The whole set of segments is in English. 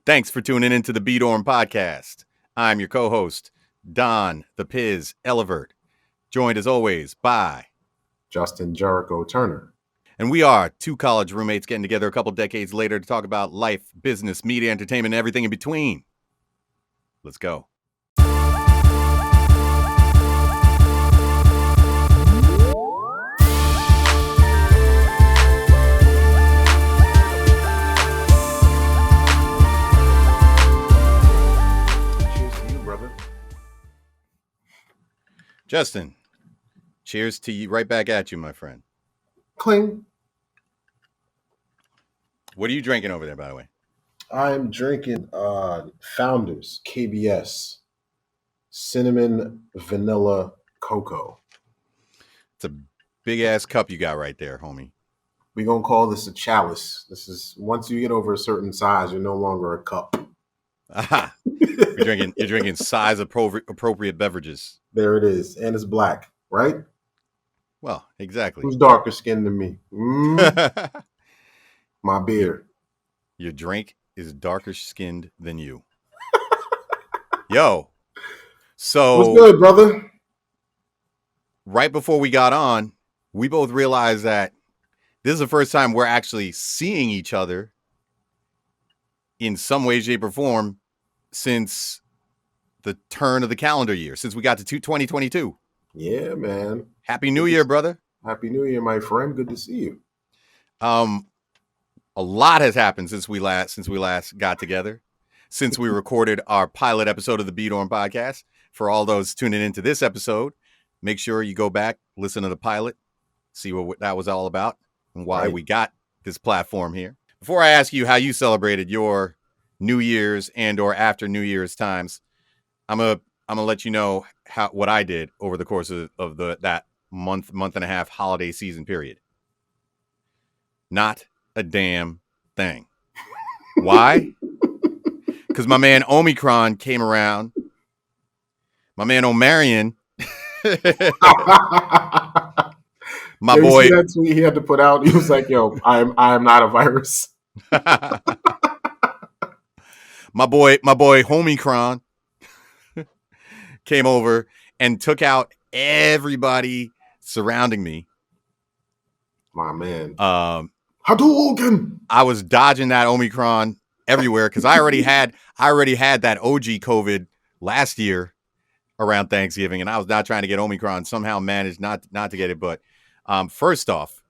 Thanks for tuning into the B Dorm podcast. I'm your co-host, Don the Piz Elevert, joined as always by Justin Jericho Turner. And we are two college roommates getting together a couple decades later to talk about life, business, media, entertainment, and everything in between. Let's go. Justin, cheers to you, right back at you, my friend. Cling. What are you drinking over there, by the way? I'm drinking Founders KBS Cinnamon Vanilla Cocoa. It's a big-ass cup you got right there, homie. We're going to call this a chalice. This is, once you get over a certain size, you're no longer a cup. Aha. You're drinking size appropriate beverages. There it is. And it's black, right? Well, exactly. Who's darker skinned than me? My beer. Your drink is darker skinned than you. Yo. So what's good, brother? Right before we got on, we both realized that this is the first time we're actually seeing each other in some way, shape, or form since the turn of the calendar year, since we got to 2022. Yeah, man. Happy New Year, brother. Happy New Year, my friend. Good to see you. A lot has happened since we last got together, since we recorded our pilot episode of the B Dorm podcast. For all those tuning into this episode, make sure you go back, listen to the pilot, see what that was all about and why we got this platform here. Before I ask you how you celebrated your New Year's and or after New Year's times, I'm gonna let you know what I did over the course of that month and a half holiday season period. Not a damn thing. Why? Because my man Omicron came around. My man Omarion. My boy. That tweet he had to put out. He was like, "Yo, I am not a virus." My boy Omicron came over and took out everybody surrounding me. My man. Hadouken! I was dodging that Omicron everywhere because I already had that OG COVID last year around Thanksgiving, and I was not trying to get Omicron. Somehow managed not to get it. But first off,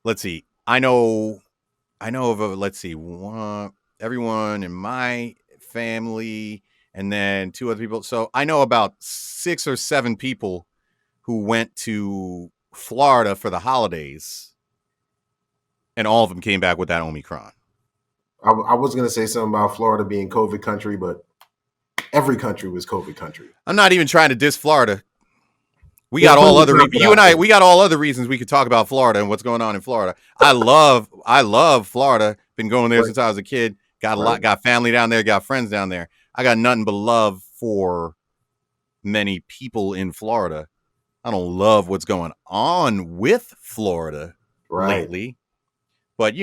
let's see. I know of everyone in my family, and then 2 other people. So I know about 6 or 7 people who went to Florida for the holidays, and all of them came back with that Omicron. I was going to say something about Florida being COVID country, but every country was COVID country. I'm not even trying to diss Florida. We got all other we got all other reasons we could talk about Florida and what's going on in Florida. I love Florida. Been going there since I was a kid. Got family down there, got friends down there. I got nothing but love for many people in Florida. I don't love what's going on with Florida lately. But,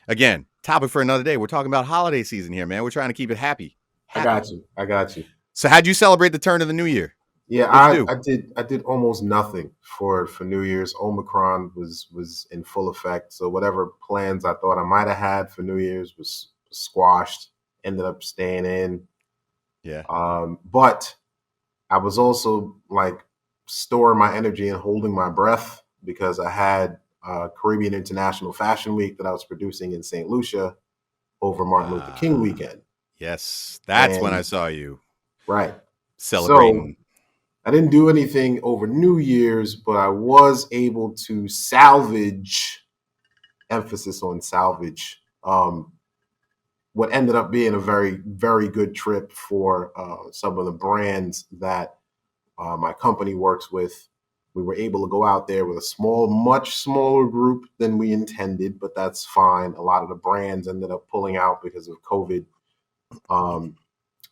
again, topic for another day. We're talking about holiday season here, man. We're trying to keep it happy. I got you. So how'd you celebrate the turn of the new year? Yeah, I did almost nothing for New Year's. Omicron was in full effect. So whatever plans I thought I might have had for New Year's was squashed, ended up staying in. Yeah. But I was also like storing my energy and holding my breath because I had Caribbean International Fashion Week that I was producing in St. Lucia over Martin Luther King weekend. Yes, that's when I saw you. Right. Celebrating. So I didn't do anything over New Year's, but I was able to salvage, emphasis on salvage, what ended up being a very, very good trip for some of the brands that my company works with. We were able to go out there with a much smaller group than we intended, but that's fine. A lot of the brands ended up pulling out because of COVID.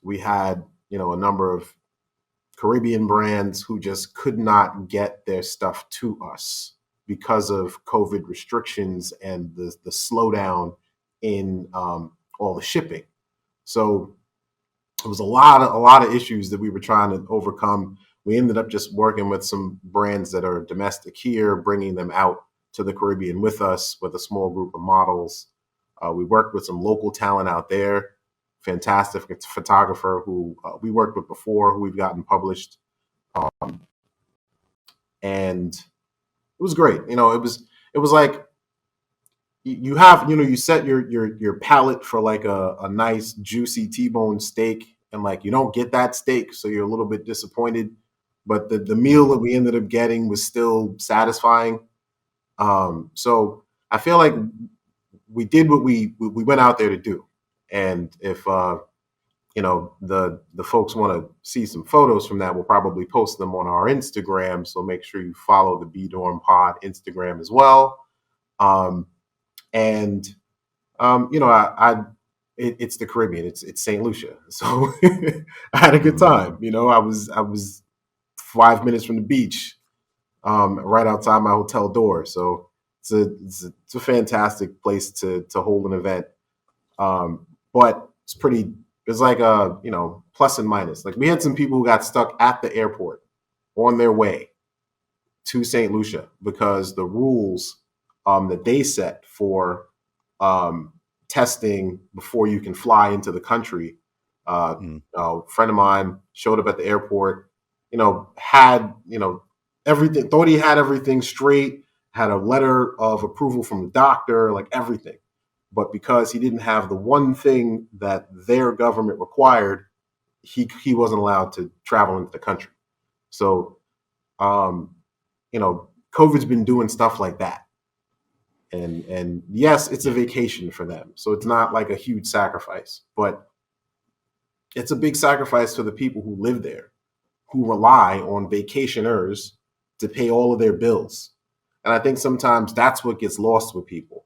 We had, a number of Caribbean brands who just could not get their stuff to us because of COVID restrictions and the slowdown in all the shipping. So it was a lot of issues that we were trying to overcome. We ended up just working with some brands that are domestic here, bringing them out to the Caribbean with us with a small group of models. We worked with some local talent out there, fantastic photographer who we worked with before, who we've gotten published, and it was great. It was like you have, you set your palate for like a nice juicy T-bone steak, and like you don't get that steak, so you're a little bit disappointed. But the meal that we ended up getting was still satisfying. So I feel like we did what we went out there to do. And if the folks want to see some photos from that, we'll probably post them on our Instagram. So make sure you follow the B Dorm Pod Instagram as well. And it's the Caribbean. It's St. Lucia, so I had a good time. I was 5 minutes from the beach, right outside my hotel door. So it's a fantastic place to hold an event. But it's like a plus and minus. Like we had some people who got stuck at the airport on their way to St. Lucia because the rules that they set for testing before you can fly into the country. A friend of mine showed up at the airport, had, everything, thought he had everything straight, had a letter of approval from the doctor, like everything. But because he didn't have the one thing that their government required, he wasn't allowed to travel into the country. So, COVID's been doing stuff like that. And yes, it's a vacation for them. So it's not like a huge sacrifice, but it's a big sacrifice for the people who live there, who rely on vacationers to pay all of their bills. And I think sometimes that's what gets lost with people,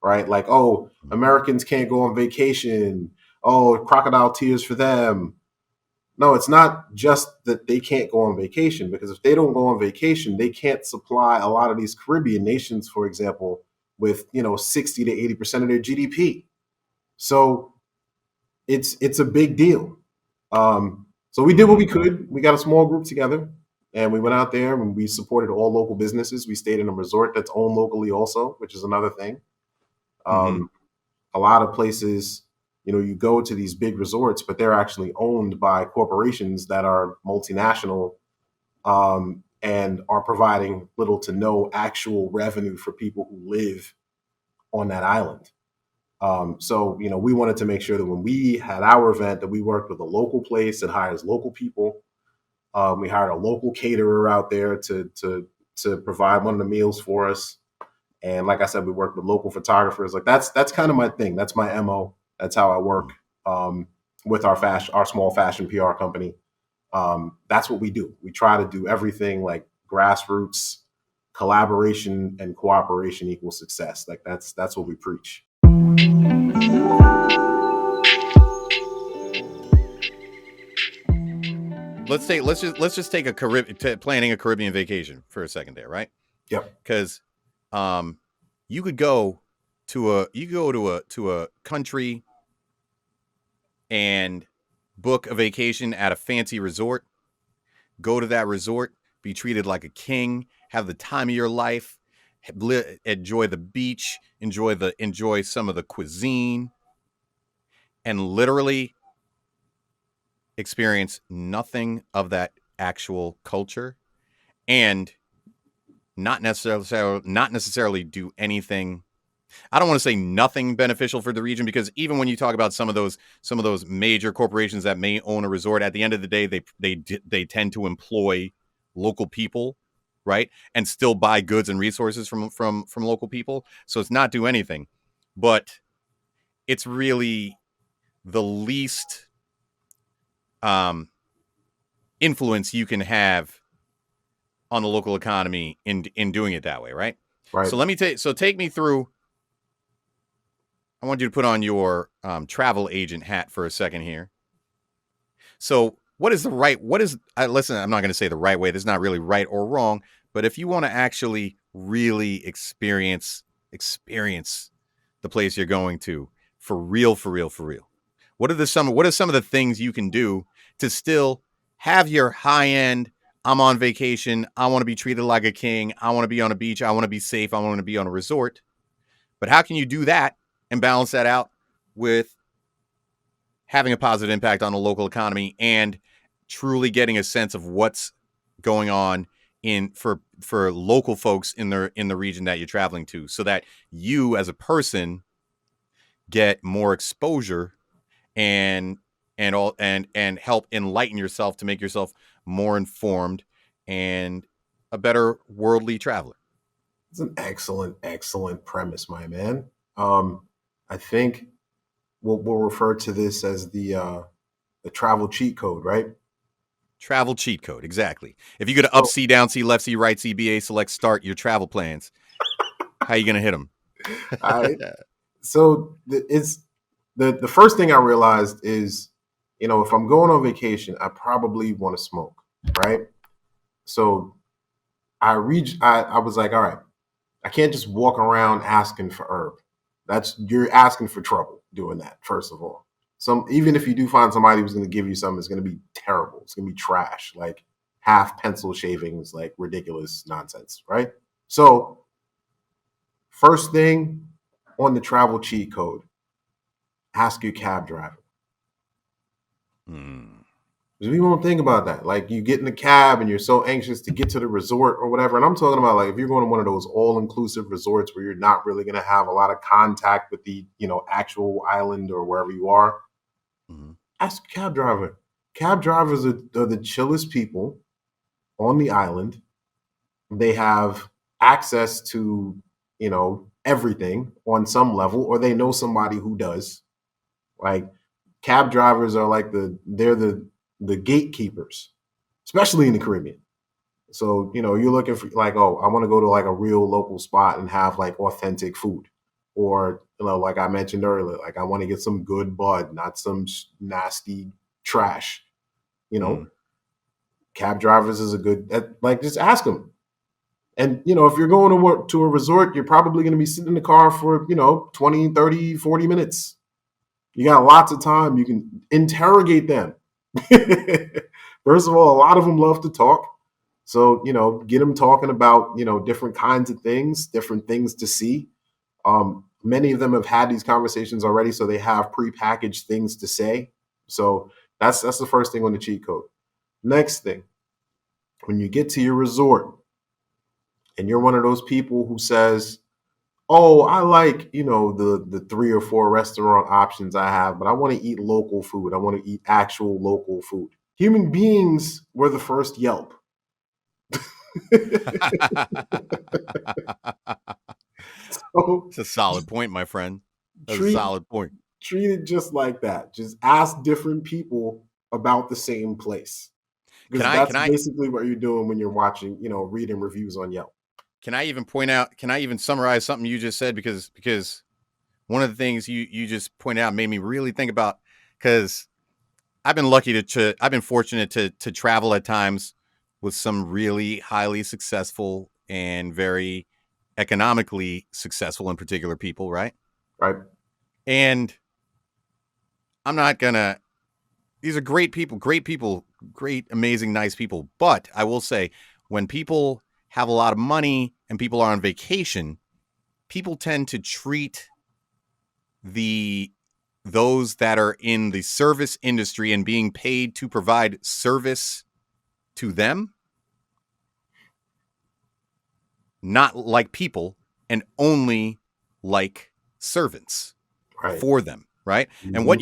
right? Like, oh, Americans can't go on vacation. Oh, crocodile tears for them. No, it's not just that they can't go on vacation, because if they don't go on vacation, they can't supply a lot of these Caribbean nations, for example, with 60 to 80% of their GDP. So it's a big deal. So we did what we could. We got a small group together and we went out there and we supported all local businesses. We stayed in a resort that's owned locally also, which is another thing. A lot of places, you go to these big resorts, but they're actually owned by corporations that are multinational, and are providing little to no actual revenue for people who live on that island. So, we wanted to make sure that when we had our event, that we worked with a local place that hires local people. We hired a local caterer out there to provide one of the meals for us. And like I said, we worked with local photographers. Like that's kind of my thing. That's my MO. That's how I work, with our small fashion PR company. That's what we do. We try to do everything like grassroots, collaboration and cooperation equals success. Like that's what we preach. Let's just take planning a Caribbean vacation for a second there, right? Yep. Because you could go to a country and book a vacation at a fancy resort, go to that resort, be treated like a king, have the time of your life, enjoy the beach, enjoy some of the cuisine, and literally experience nothing of that actual culture, and not necessarily do anything. I don't want to say nothing beneficial for the region, because even when you talk about some of those major corporations that may own a resort, at the end of the day, they tend to employ local people, right, and still buy goods and resources from local people. So it's not do anything, but it's really the least influence you can have on the local economy in doing it that way, right? Right. So take me through. I want you to put on your travel agent hat for a second here. So listen, I'm not going to say the right way. There's not really right or wrong, but if you want to actually really experience the place you're going to, For real, for real, for real. What are some of the things you can do to still have your high end? I'm on vacation. I want to be treated like a king. I want to be on a beach. I want to be safe. I want to be on a resort. But how can you do that and balance that out with having a positive impact on the local economy and truly getting a sense of what's going on for local folks in the region that you're traveling to, so that you as a person get more exposure and help enlighten yourself to make yourself more informed and a better worldly traveler. It's an excellent premise, my man. I think we'll refer to this as the travel cheat code, right? Travel cheat code, exactly. If you go to up C, down C, left C, right C, BA, select start your travel plans, how are you gonna hit them? All right. So it's the first thing I realized is, if I'm going on vacation, I probably want to smoke, right? So I was like, all right, I can't just walk around asking for herb. You're asking for trouble doing that, first of all. Even if you do find somebody who's going to give you something, it's going to be terrible. It's going to be trash, like half pencil shavings, like ridiculous nonsense, right? So first thing on the travel cheat code, ask your cab driver. Because we won't think about that. Like, you get in the cab and you're so anxious to get to the resort or whatever. And I'm talking about, like, if you're going to one of those all-inclusive resorts where you're not really going to have a lot of contact with the, actual island or wherever you are, ask a cab driver. Cab drivers are the chillest people on the island. They have access to, everything on some level, or they know somebody who does. Like, cab drivers are like they're the gatekeepers, especially in the Caribbean. So, you're looking for, like, oh, I want to go to like a real local spot and have like authentic food. Or, like I mentioned earlier, like I want to get some good bud, not some nasty trash. Cab drivers is a good, like, just ask them. And, if you're going to a resort, you're probably going to be sitting in the car for, 20, 30, 40 minutes. You got lots of time. You can interrogate them. First of all, a lot of them love to talk. So, get them talking about, different kinds of things, different things to see. Many of them have had these conversations already, so they have prepackaged things to say. So that's the first thing on the cheat code. Next thing, when you get to your resort and you're one of those people who says, oh, I like, the 3 or 4 restaurant options I have, but I want to eat local food. I want to eat actual local food. Human beings were the first Yelp. It's a solid point, my friend. That's a solid point. Treat it just like that. Just ask different people about the same place. Because that's basically what you're doing when you're watching, reading reviews on Yelp. Can I even summarize something you just said? Because one of the things you just pointed out made me really think about, because I've been fortunate to travel at times with some really highly successful and very economically successful, in particular, people, right? Right. And I'm not gonna, these are great people, great, amazing, nice people. But I will say, when people have a lot of money and people are on vacation, people tend to treat those that are in the service industry and being paid to provide service to them not like people and only like servants for them, right? Mm-hmm. And what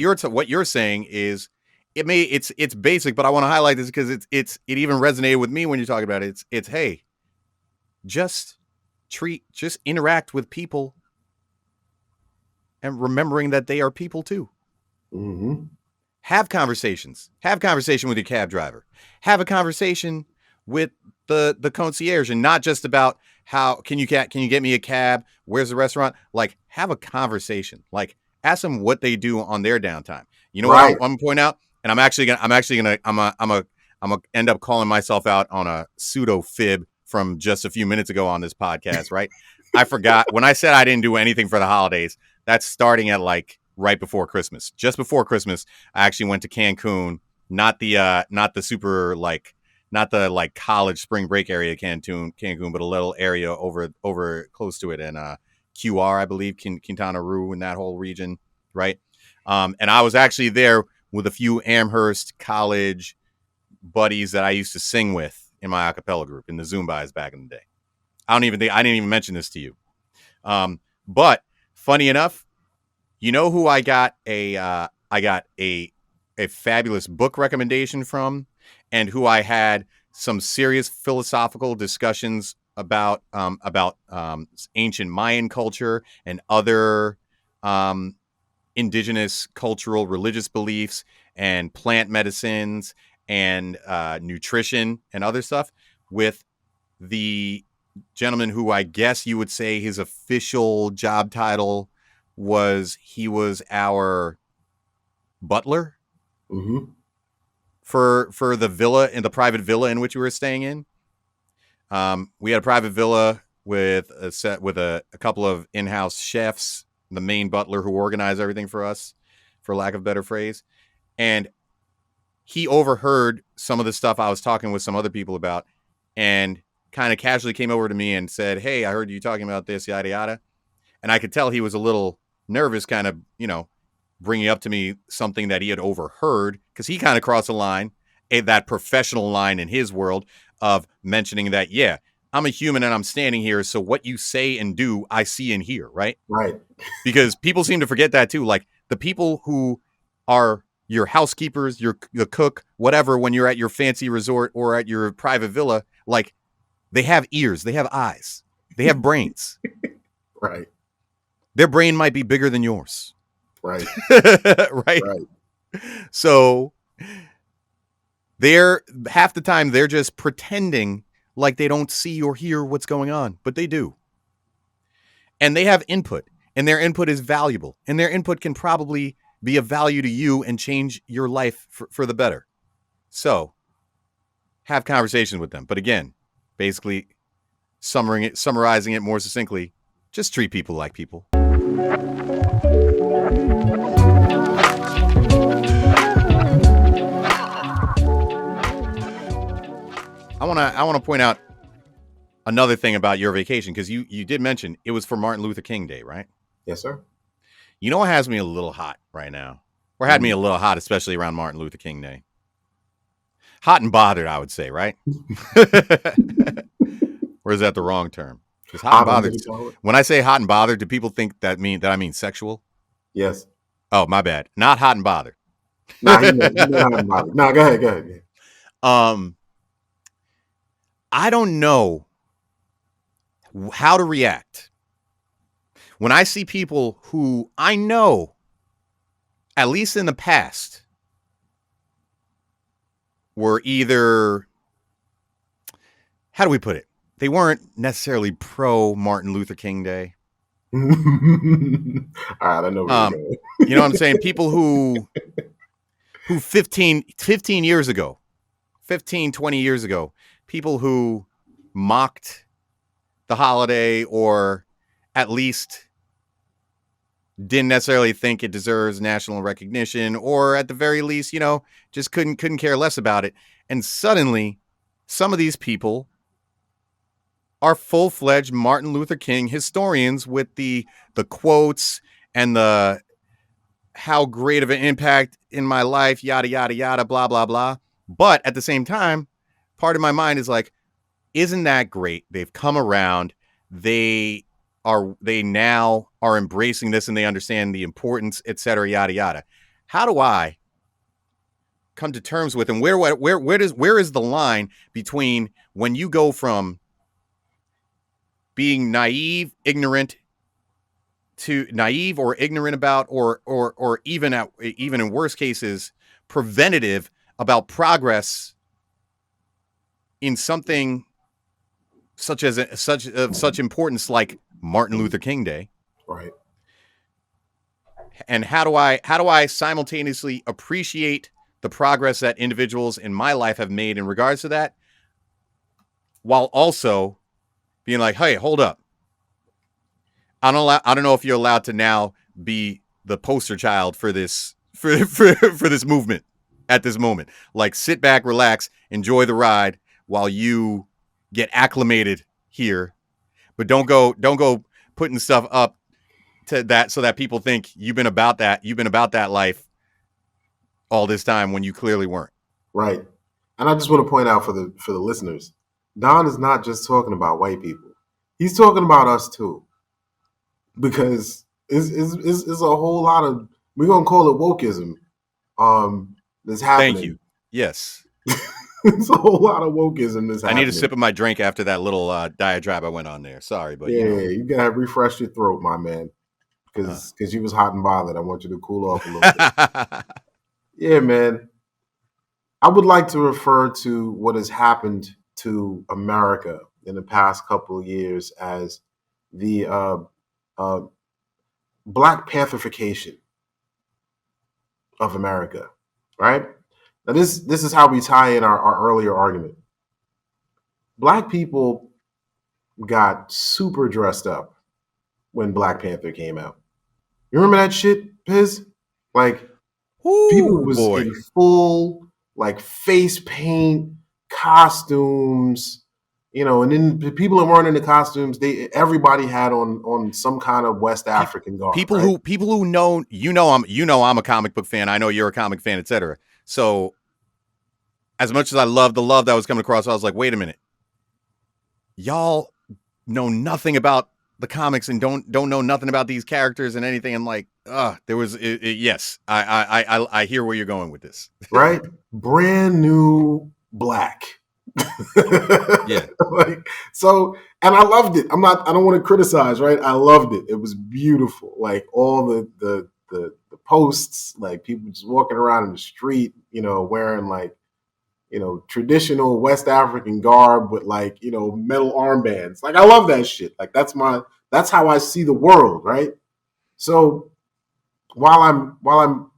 you're saying is, it's basic, but I want to highlight this because it even resonated with me when you talk about it. It's hey, just interact with people and remembering that they are people too. Mm-hmm. Have conversations. Have a conversation with your cab driver. Have a conversation with the concierge, and not just about how can you get me a cab? Where's the restaurant? Like, have a conversation. Like, ask them what they do on their downtime. You know what I'm gonna point out? And I'm gonna end up calling myself out on a pseudo fib from just a few minutes ago on this podcast, right? I forgot when I said I didn't do anything for the holidays. That's starting at like right before Christmas. Just before Christmas, I actually went to Cancun, not the super not the college spring break area of Cancun, but a little area over close to it, and QR, I believe, Quintana Roo, in that whole region, right? And I was actually there with a few Amherst College buddies that I used to sing with in my a cappella group in the Zumbis back in the day. I didn't even mention this to you. But funny enough, you know who I got a fabulous book recommendation from, and who I had some serious philosophical discussions about ancient Mayan culture and other indigenous cultural religious beliefs and plant medicines and nutrition and other stuff with the gentleman who I guess you would say his official job title was our butler for the villa, in the private villa in which we were staying in. We had a private villa with a couple of in-house chefs, the main butler who organized everything for us, for lack of a better phrase. And he overheard some of the stuff I was talking with some other people about, and kind of casually came over to me and said, "Hey, I heard you talking about this, yada, yada." And I could tell he was a little nervous, kind of, bringing up to me something that he had overheard, because he kind of crossed a line, that professional line in his world of mentioning that, yeah, I'm a human and I'm standing here, so what you say and do, I see and hear, right? Right. Because people seem to forget that too. Like the people who are your housekeepers, the cook, whatever, when you're at your fancy resort or at your private villa, like they have ears, they have eyes, they have brains. Right. Their brain might be bigger than yours. Right. Right. So they're half the time they're just pretending like they don't see or hear what's going on, but they do. And they have input, and their input is valuable, and their input can probably be of value to you and change your life for the better. So have conversations with them. But again, basically summarizing it more succinctly, just treat people like people. I want to point out another thing about your vacation, because you did mention it was for Martin Luther King Day, right? Yes, sir. You know what has me a little hot right now? Or had me a little hot, especially around Martin Luther King Day? Hot and bothered, I would say, right? Or is that the wrong term? Because hot and bothered. When I say hot and bothered, do people think that I mean sexual? Yes. Oh, my bad. Not hot and bothered. Nah, he meant hot and bothered. Nah, go ahead. I don't know how to react when I see people who I know, at least in the past, were either, how do we put it? They weren't necessarily pro Martin Luther King Day. All right, I know where you're going. You know what I'm saying? People who 15 years ago, 15, 20 years ago, people who mocked the holiday, or at least didn't necessarily think it deserves national recognition, or at the very least, just couldn't care less about it. And suddenly, some of these people are full-fledged Martin Luther King historians with the quotes and the how great of an impact in my life, yada, yada, yada, blah, blah, blah. But at the same time, part of my mind is like, isn't that great? They've come around. They now are embracing this, and they understand the importance, et cetera, yada, yada. How do I come to terms with, and where is the line between when you go from being naive or ignorant about, or even in worse cases, preventative about progress in something such importance like Martin Luther King Day, right? And how do I simultaneously appreciate the progress that individuals in my life have made in regards to that, while also being like, hey, hold up. I don't know if you're allowed to now be the poster child for this for this movement at this moment. Like, sit back, relax, enjoy the ride while you get acclimated here, but don't go putting stuff up to that so that people think you've been about that life all this time when you clearly weren't. Right. And I just want to point out for the listeners, Don is not just talking about white people. He's talking about us too. Because it's a whole lot of, we're gonna call it wokeism. That's happening. Thank you. Yes. It's a whole lot of wokeism that's happening. I need a sip of my drink after that little diatribe I went on there. Sorry, but you gotta refresh your throat, my man. Because you was hot and bothered. I want you to cool off a little bit. Yeah, man. I would like to refer to what has happened to America in the past couple of years as the Black Pantherification of America, right? Now, this is how we tie in our earlier argument. Black people got super dressed up when Black Panther came out. You remember that shit, Piz? Like, people was in full, like, face paint, costumes, and then the people that weren't in the costumes, everybody had on some kind of West African garb. People who know, I'm a comic book fan. I know you're a comic fan, etc. So, as much as I love the love that was coming across, I was like, wait a minute, y'all know nothing about the comics and don't know nothing about these characters and anything. And like, there was yes, I hear where you're going with this, right? Brand new black. Yeah. So, and I loved it. I don't want to criticize, right? I loved it. It was beautiful. Like, all the posts, like, people just walking around in the street, wearing like, traditional West African garb with, like, metal armbands. Like, I love that shit. Like, that's how I see the world, right? So while I'm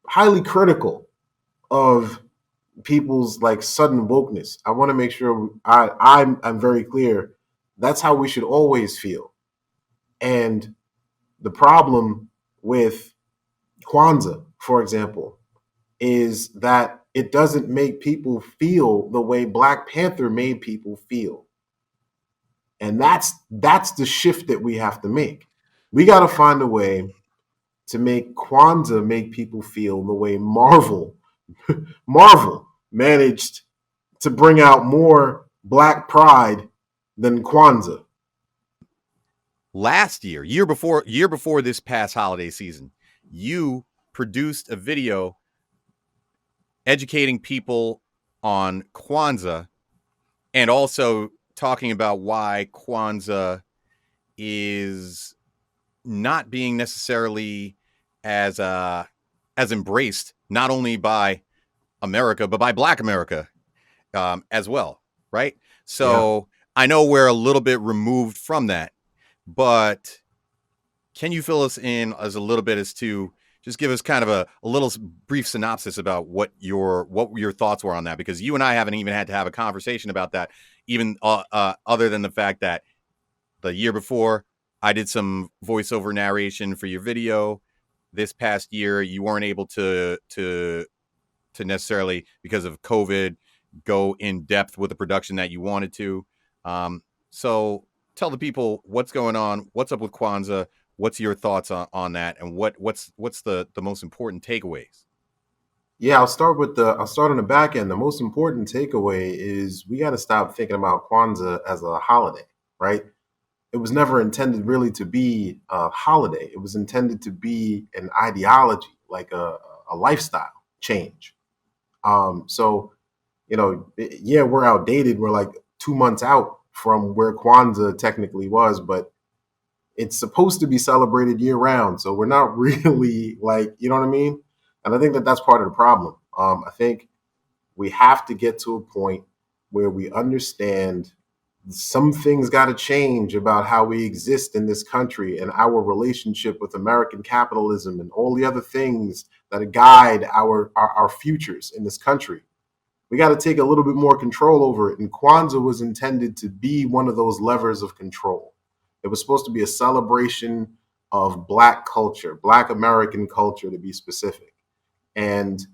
highly critical of people's, like, sudden wokeness, I want to make sure I'm very clear. That's how we should always feel. And the problem with Kwanzaa, for example, is that it doesn't make people feel the way Black Panther made people feel. And that's the shift that we have to make. We got to find a way to make Kwanzaa make people feel the way Marvel managed to bring out more Black pride than Kwanzaa. Last year before this past holiday season, you produced a video educating people on Kwanzaa and also talking about why Kwanzaa is not being necessarily as embraced, not only by America, but by Black America as well, right? So I know we're a little bit removed from that, but can you fill us in as a little bit as to just give us kind of a little brief synopsis about what your thoughts were on that? Because you and I haven't even had to have a conversation about that, even other than the fact that the year before I did some voiceover narration for your video. This past year, you weren't able to necessarily, because of COVID, go in depth with the production that you wanted to. So tell the people what's going on, what's up with Kwanzaa, what's your thoughts on that, and what's the most important takeaways? Yeah, I'll start on the back end. The most important takeaway is we got to stop thinking about Kwanzaa as a holiday, right? It was never intended really to be a holiday. It was intended to be an ideology, like a lifestyle change. So, we're outdated. We're like 2 months out from where Kwanzaa technically was, but it's supposed to be celebrated year round. So we're not really, like, you know what I mean? And I think that that's part of the problem. I think we have to get to a point where we understand some things got to change about how we exist in this country and our relationship with American capitalism and all the other things that guide our futures in this country. We got to take a little bit more control over it. And Kwanzaa was intended to be one of those levers of control. It was supposed to be a celebration of Black culture, Black American culture to be specific. And,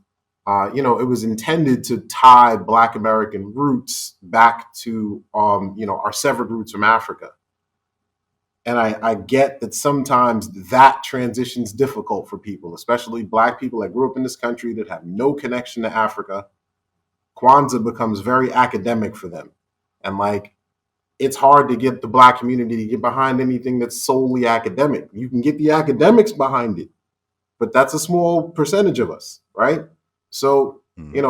it was intended to tie Black American roots back to, our severed roots from Africa. And I get that sometimes that transition's difficult for people, especially Black people that grew up in this country that have no connection to Africa. Kwanzaa becomes very academic for them. And like, it's hard to get the Black community to get behind anything that's solely academic. You can get the academics behind it, but that's a small percentage of us, right? So,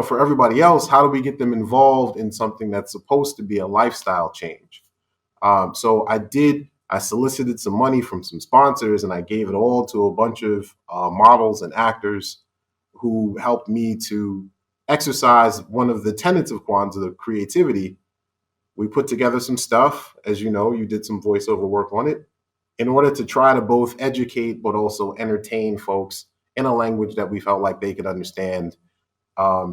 for everybody else, how do we get them involved in something that's supposed to be a lifestyle change? So I solicited some money from some sponsors, and I gave it all to a bunch of models and actors who helped me to exercise one of the tenets of Kwanzaa, the creativity. We put together some stuff. As you know, you did some voiceover work on it in order to try to both educate but also entertain folks in a language that we felt like they could understand.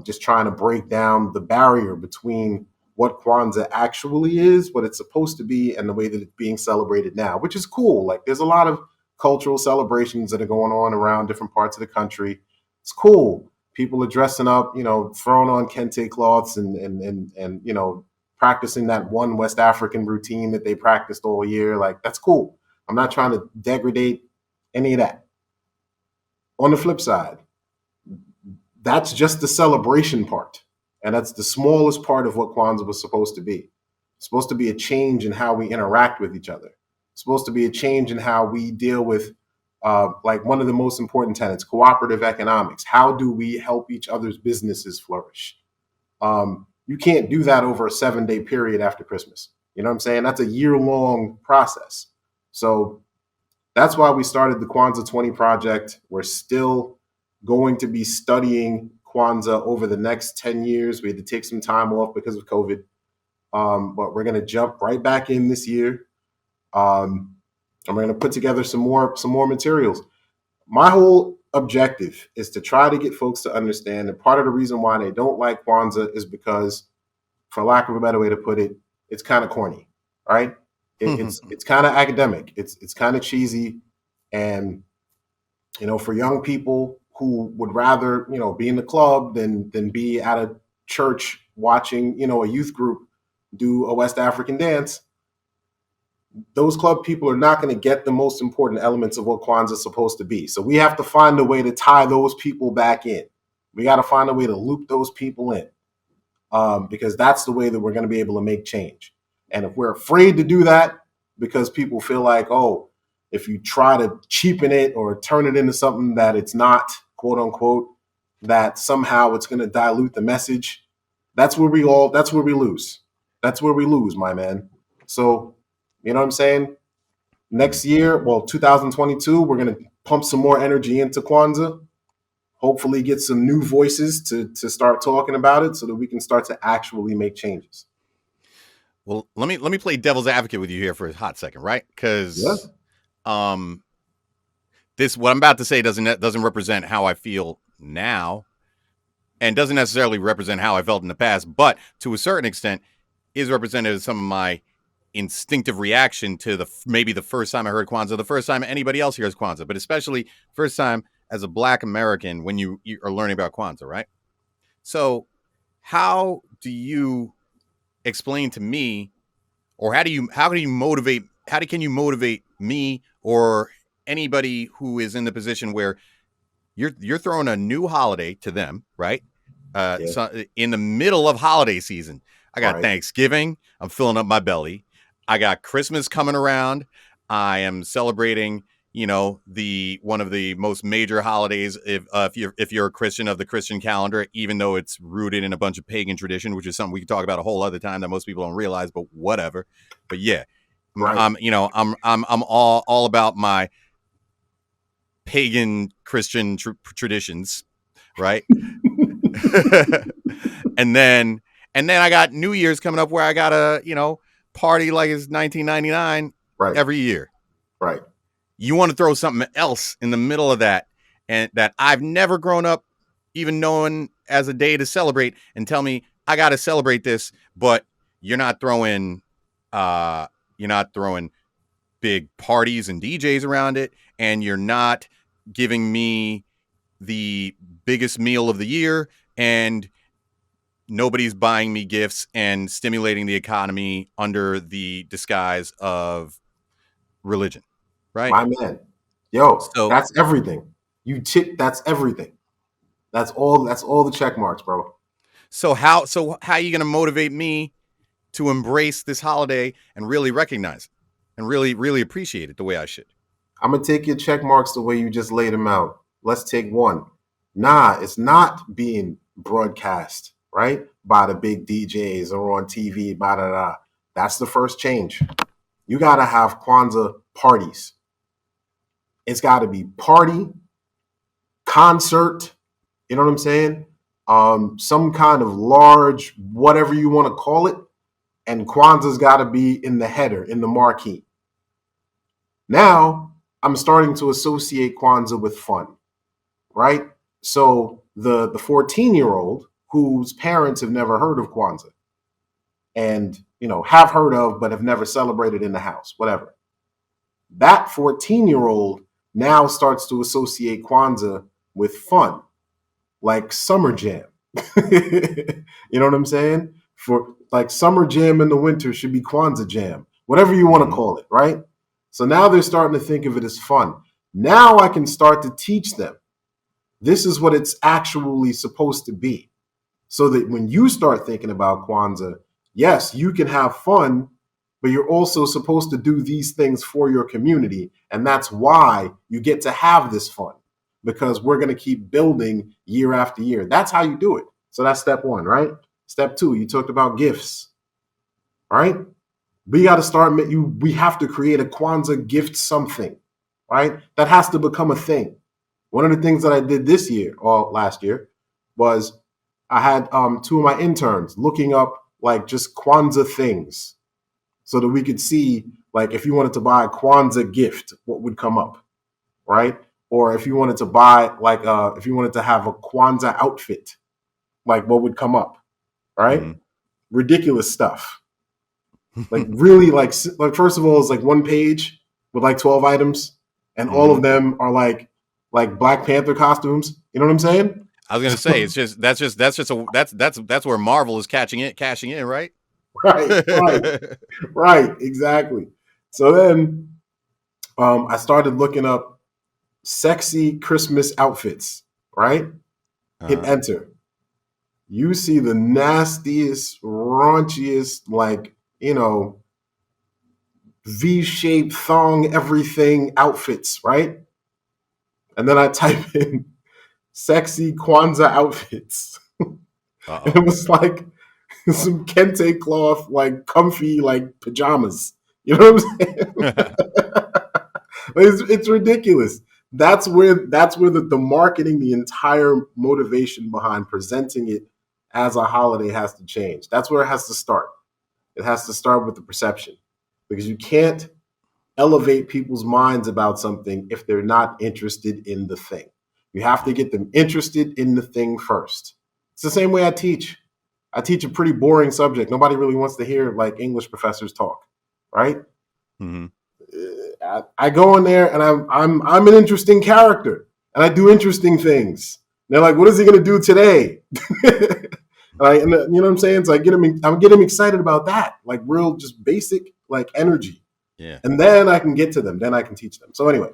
Just trying to break down the barrier between what Kwanzaa actually is, what it's supposed to be, and the way that it's being celebrated now, which is cool. Like, there's a lot of cultural celebrations that are going on around different parts of the country. It's cool. People are dressing up, throwing on kente cloths and practicing that one West African routine that they practiced all year. Like, that's cool. I'm not trying to degrade any of that. On the flip side, that's just the celebration part. And that's the smallest part of what Kwanzaa was supposed to be. It's supposed to be a change in how we interact with each other. It's supposed to be a change in how we deal with, like, one of the most important tenets, cooperative economics. How do we help each other's businesses flourish? You can't do that over a 7-day period after Christmas. You know what I'm saying? That's a year-long process. So that's why we started the Kwanzaa 20 project. We're still going to be studying Kwanzaa over the next 10 years. We had to take some time off because of COVID. But we're going to jump right back in this year. And we're going to put together some more materials. My whole objective is to try to get folks to understand that part of the reason why they don't like Kwanzaa is because, for lack of a better way to put it, it's kind of corny, right? It's kind of academic. It's kind of cheesy. And, for young people who would rather, be in the club than be at a church watching, a youth group do a West African dance, those club people are not going to get the most important elements of what Kwanzaa is supposed to be. So we have to find a way to tie those people back in. We got to find a way to loop those people in, because that's the way that we're going to be able to make change. And if we're afraid to do that because people feel like, oh, if you try to cheapen it or turn it into something that it's not, quote unquote, that somehow it's going to dilute the message, that's where we lose. That's where we lose, my man. So, you know what I'm saying? Next year, 2022, we're going to pump some more energy into Kwanzaa. Hopefully get some new voices to start talking about it so that we can start to actually make changes. Well, let me play devil's advocate with you here for a hot second, right? Because this, what I'm about to say, doesn't represent how I feel now, and doesn't necessarily represent how I felt in the past, but to a certain extent is representative of some of my instinctive reaction to maybe the first time I heard Kwanzaa, the first time anybody else hears Kwanzaa, but especially first time as a Black American when you are learning about Kwanzaa, right? So how do you explain to me, or how can you motivate me or anybody who is in the position where you're throwing a new holiday to them, right? So in the middle of holiday season, I got Thanksgiving, I'm filling up my belly. I got Christmas coming around. I am celebrating, one of the most major holidays if you're a Christian of the Christian calendar, even though it's rooted in a bunch of pagan tradition, which is something we can talk about a whole other time that most people don't realize, but whatever. But yeah, I'm all about my pagan Christian traditions, right? and then I got New Year's coming up where I gotta, party like it's 1999 every year. Right. You want to throw something else in the middle of that, and that I've never grown up even knowing as a day to celebrate, and tell me I got to celebrate this, but you're not throwing big big parties and DJs around it, and you're not giving me the biggest meal of the year, and nobody's buying me gifts and stimulating the economy under the disguise of religion, right? My man. Yo, So that's everything. That's everything. That's all the check marks, bro. how are you going to motivate me to embrace this holiday and really recognize it and really appreciate it the way I should? I'm gonna take your check marks the way you just laid them out. Let's take one. Nah, it's not being broadcast, right? By the big DJs or on TV, blah, blah, blah. That's the first change. You gotta have Kwanzaa parties. It's gotta be party, concert, you know what I'm saying? Some kind of large, whatever you want to call it, and Kwanzaa's gotta be in the header, in the marquee. Now I'm starting to associate Kwanzaa with fun, right? So the 14-year-old whose parents have never heard of Kwanzaa and have heard of but have never celebrated in the house, whatever. That 14-year-old now starts to associate Kwanzaa with fun, like summer jam. You know what I'm saying? For like summer jam in the winter should be Kwanzaa jam, whatever you want to call it, right? So now they're starting to think of it as fun. Now I can start to teach them this is what it's actually supposed to be. So that when you start thinking about Kwanzaa, yes, you can have fun, but you're also supposed to do these things for your community. And that's why you get to have this fun, because we're going to keep building year after year. That's how you do it. So that's step one, right? Step two, you talked about gifts, right? We got to start, we have to create a Kwanzaa gift something, right? That has to become a thing. One of the things that I did this year or last year was I had two of my interns looking up like just Kwanzaa things so that we could see like if you wanted to buy a Kwanzaa gift, what would come up, right? Or if you wanted to buy like if you wanted to have a Kwanzaa outfit, like what would come up, right? Mm-hmm. Ridiculous stuff. Like really like first of all, it's like one page with like 12 items and all of them are like Black Panther costumes. You know what I'm saying? I was gonna say that's where Marvel is cashing in, right? Right, exactly. So then I started looking up sexy Christmas outfits, right? Hit enter. You see the nastiest, raunchiest, like, V-shaped thong everything outfits, right? And then I type in sexy Kwanzaa outfits. And it was like some kente cloth, like comfy, like pajamas. You know what I'm saying? It's ridiculous. That's where the marketing, the entire motivation behind presenting it as a holiday has to change. That's where it has to start. It has to start with the perception, because you can't elevate people's minds about something if they're not interested in the thing. You have to get them interested in the thing first. It's the same way I teach. I teach a pretty boring subject. Nobody really wants to hear like English professors talk, right? Mm-hmm. I go in there and I'm an interesting character and I do interesting things. And they're like, "What is he going to do today?" Right? And you know what I'm saying? So I'm getting excited about that, like real, just basic, like energy. Yeah. And then I can get to them. Then I can teach them. So anyway,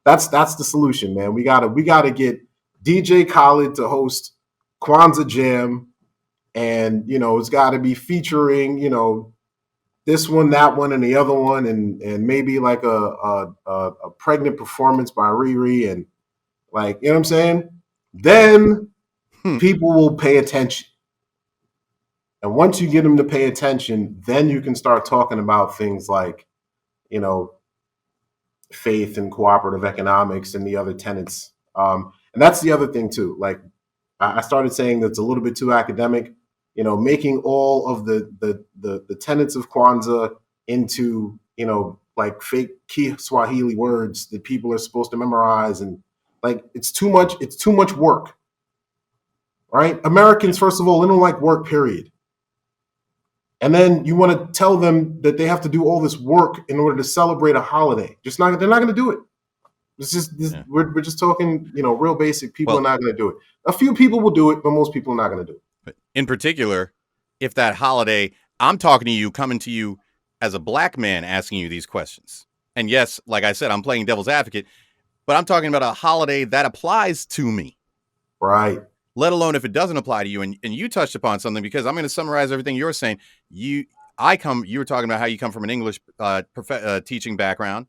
that's the solution, man. We gotta get DJ Khaled to host Kwanzaa Jam, and it's got to be featuring this one, that one, and the other one, and maybe like a pregnant performance by Riri, and like, you know what I'm saying? Then people will pay attention. And once you get them to pay attention, then you can start talking about things like, faith and cooperative economics and the other tenets. And that's the other thing too. Like I started saying that's a little bit too academic, making all of the tenets of Kwanzaa into, like fake Kiswahili words that people are supposed to memorize. And like, it's too much work, right? Americans, first of all, they don't like work, period. And then you want to tell them that they have to do all this work in order to celebrate a holiday. They're not going to do it. Yeah. We're just talking, real basic. People are Well, not going to do it. A few people will do it, but most people are not going to do it. in particular, if that holiday, I'm talking to you, coming to you as a black man, asking you these questions. And yes, like I said, I'm playing devil's advocate, but I'm talking about a holiday that applies to me. Right. Let alone if it doesn't apply to you. And you touched upon something, because I'm going to summarize everything you're saying. You were talking about how you come from an English teaching background,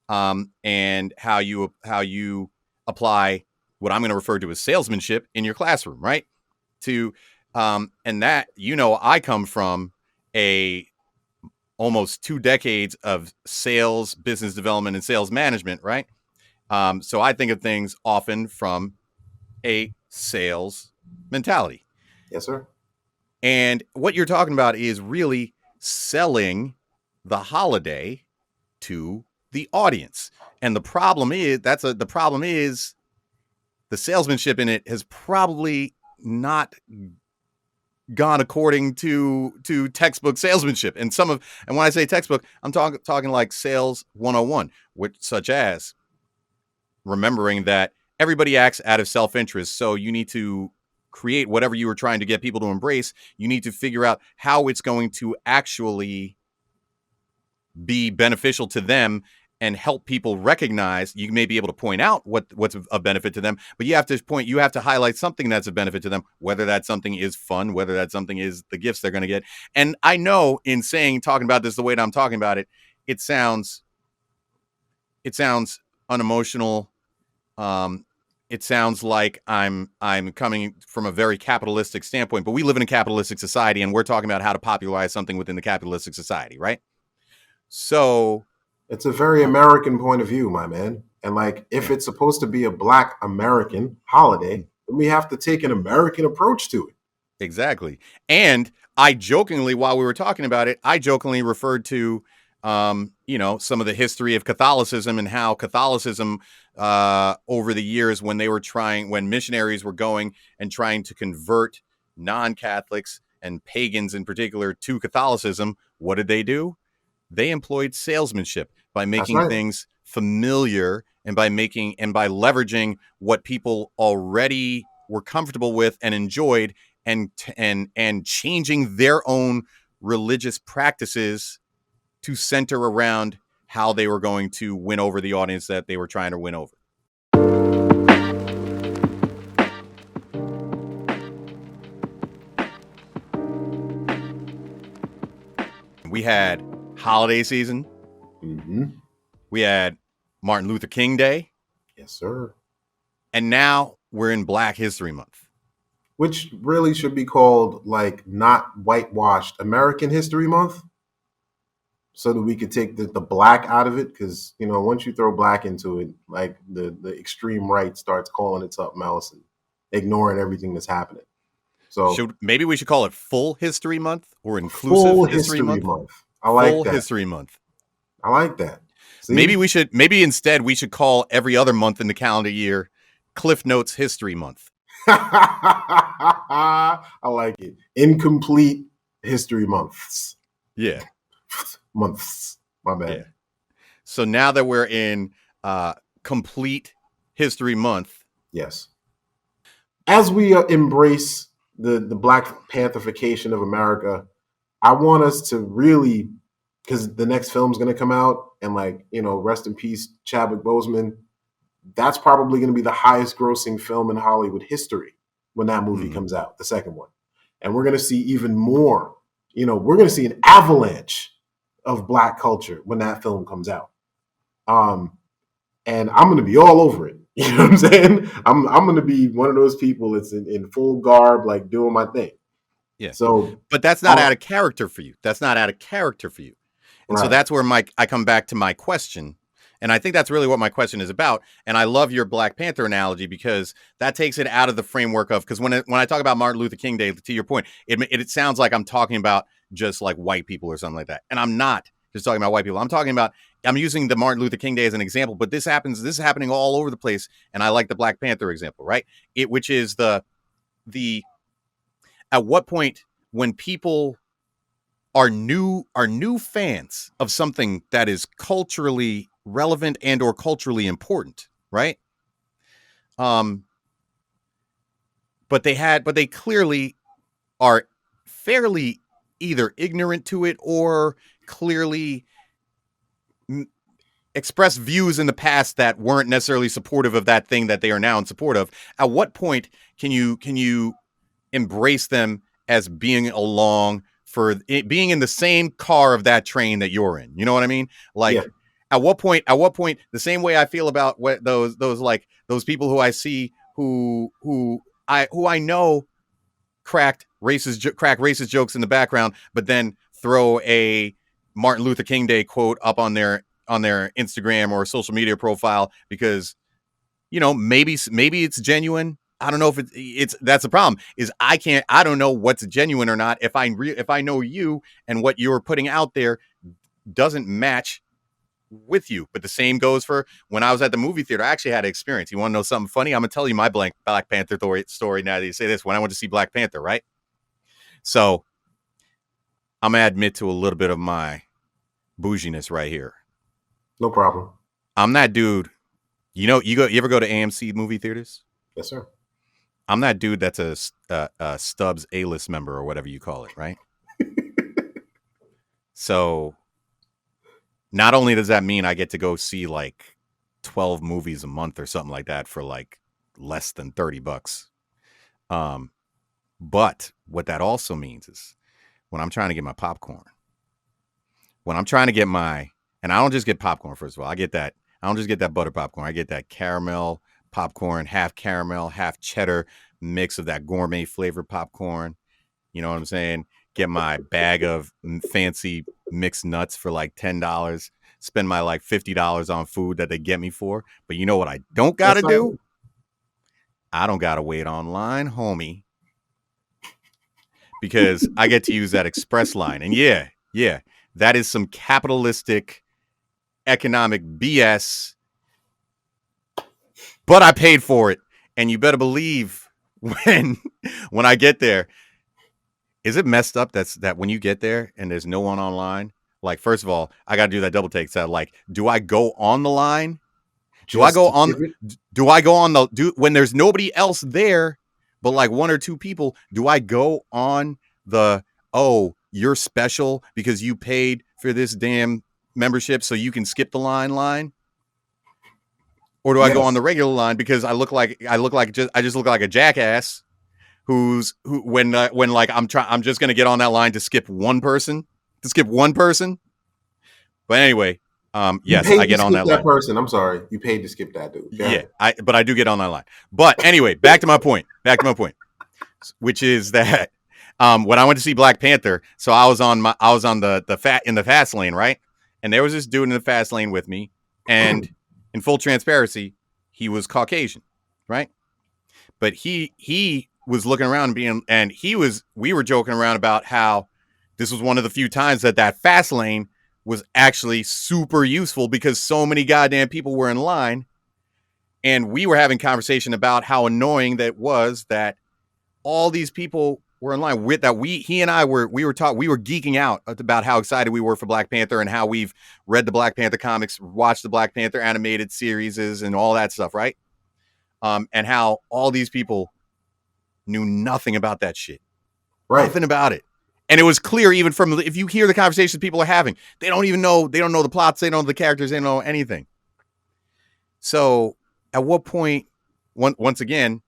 and how you apply what I'm going to refer to as salesmanship in your classroom, right? To and that, I come from a almost 2 decades of sales, business development, and sales management, right? So I think of things often from a sales mentality. Yes, sir. And what you're talking about is really selling the holiday to the audience. And the problem is the salesmanship in it has probably not gone according to textbook salesmanship. And when I say textbook, I'm talking like sales 101, such as remembering that everybody acts out of self-interest. So you need to create whatever you were trying to get people to embrace. You need to figure out how it's going to actually be beneficial to them and help people recognize. You may be able to point out what's a benefit to them, but you have to highlight something that's a benefit to them, whether that something is fun, whether that something is the gifts they're going to get. And I know in talking about this the way that I'm talking about it, it sounds unemotional. It sounds like I'm coming from a very capitalistic standpoint, but we live in a capitalistic society, and we're talking about how to popularize something within the capitalistic society, right? So it's a very American point of view, my man. And like, if it's supposed to be a Black American holiday, then we have to take an American approach to it. Exactly. And I jokingly, while we were talking about it, referred to, some of the history of Catholicism and how Catholicism, over the years, when missionaries were going and trying to convert non-Catholics and pagans in particular to Catholicism, what did they do? They employed salesmanship by making things familiar, and by leveraging what people already were comfortable with and enjoyed, and changing their own religious practices to center around how they were going to win over the audience that they were trying to win over. We had holiday season. Mm-hmm. We had Martin Luther King Day. Yes, sir. And now we're in Black History Month, which really should be called, like, not whitewashed American History Month, so that we could take the black out of it. Because, once you throw black into it, like, the extreme right starts calling it something else and ignoring everything that's happening. So maybe we should call it Full History Month or Inclusive History Month. I like Full that. History Month. I like that. See? Maybe instead we should call every other month in the calendar year Cliff Notes History Month. I like it. Incomplete History Months. Yeah. Months. My bad. Yeah. So now that we're in Complete History Month. Yes. As we embrace the Black Pantherification of America, I want us to really, because the next film's going to come out, and rest in peace, Chadwick Boseman. That's probably going to be the highest grossing film in Hollywood history when that movie comes out, the second one. And we're going to see even more. We're going to see an avalanche of Black culture when that film comes out. And I'm going to be all over it. You know what I'm saying? I'm going to be one of those people that's in full garb, like, doing my thing. Yeah. So, but that's not out of character for you. That's not out of character for you. And right. So that's where I come back to my question. And I think that's really what my question is about. And I love your Black Panther analogy, because that takes it out of the framework of, because when I talk about Martin Luther King Day, to your point, it sounds like I'm talking about just like white people or something like that. And I'm not just talking about white people. I'm using the Martin Luther King Day as an example, but this is happening all over the place. And I like the Black Panther example, right? Which is the at what point when people are new fans of something that is culturally relevant and or culturally important, right? Um, but they clearly are fairly either ignorant to it or clearly express views in the past that weren't necessarily supportive of that thing that they are now in support of. At what point can you embrace them as being along for it, being in the same car of that train that you're in? You know what I mean? Like, Yeah. at what point, the same way I feel about what those like those people who I see who I know crack racist jokes in the background, but then throw a Martin Luther King Day quote up on their Instagram or social media profile because, you know, maybe it's genuine. I don't know if it's that's the problem is I don't know what's genuine or not if if I know you and what you're putting out there doesn't match with you. But the same goes for when I was at the movie theater. I actually had an experience. You want to know something funny? I'm gonna tell you my Black Panther story now that you say this. When I went to see Black Panther, right? So I'm gonna admit to a little bit of my bouginess right here. No problem. I'm that dude. You know, you ever go to AMC movie theaters? Yes, sir. I'm that dude that's a Stubbs A-list member or whatever you call it, right? So not only does that mean I get to go see like 12 movies a month or something like that for like less than $30. But what that also means is when I'm trying to get my popcorn, when I'm trying to get my, and I don't just get popcorn, first of all, I don't just get that butter popcorn. I get that caramel popcorn, half caramel, half cheddar mix of that gourmet flavored popcorn. You know what I'm saying? Get my bag of fancy mixed nuts for like $10. Spend my like $50 on food that they get me for. But you know what I don't got to do? I don't got to wait online, homie. Because I get to use that express line. And yeah, that is some capitalistic economic BS. But I paid for it. And you better believe when I get there, is it messed up that when you get there and there's no one online? Like, first of all, I got to do that double take. So, like, do I go on the line? Do I go on when there's nobody else there, but like one or two people? Do I go on the you're special because you paid for this damn membership so you can skip the line? Or do I go on the regular line because I just look like a jackass who when like I'm just gonna get on that line to skip one person. But anyway, yes, I get on that line. Person, I'm sorry, you paid to skip that dude. Yeah, but I do get on that line. But anyway, back to my point, which is that when I went to see Black Panther, so I was on the fast lane, right? And there was this dude in the fast lane with me, and in full transparency, he was Caucasian, right? But he was looking around we were joking around about how this was one of the few times that fast lane was actually super useful because so many goddamn people were in line, and we were having conversation about how annoying that was that all these people were in line with that. He and I were geeking out about how excited we were for Black Panther and how we've read the Black Panther comics, watched the Black Panther animated series and all that stuff, right? And how all these people knew nothing about that shit. Right. Nothing about it. And it was clear even from, if you hear the conversations people are having, they don't know the plots, they don't know the characters, they don't know anything. So at what point, once again,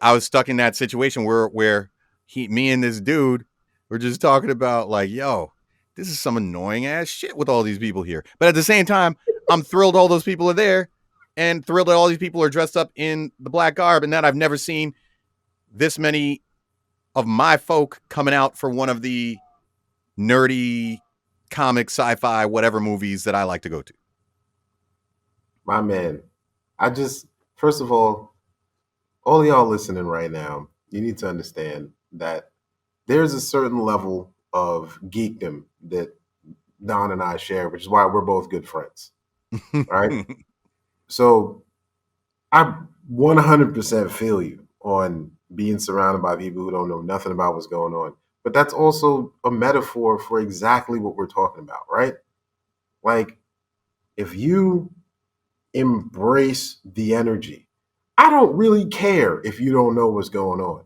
I was stuck in that situation where me and this dude were just talking about like, yo, this is some annoying ass shit with all these people here. But at the same time, I'm thrilled all those people are there and thrilled that all these people are dressed up in the black garb and that I've never seen this many of my folk coming out for one of the nerdy comic, sci-fi, whatever movies that I like to go to. My man, first of all y'all listening right now, you need to understand that there's a certain level of geekdom that Don and I share, which is why we're both good friends. Right? So I 100% feel you on being surrounded by people who don't know nothing about what's going on. but that's also a metaphor for exactly what we're talking about, right? Like, if you embrace the energy, I don't really care if you don't know what's going on,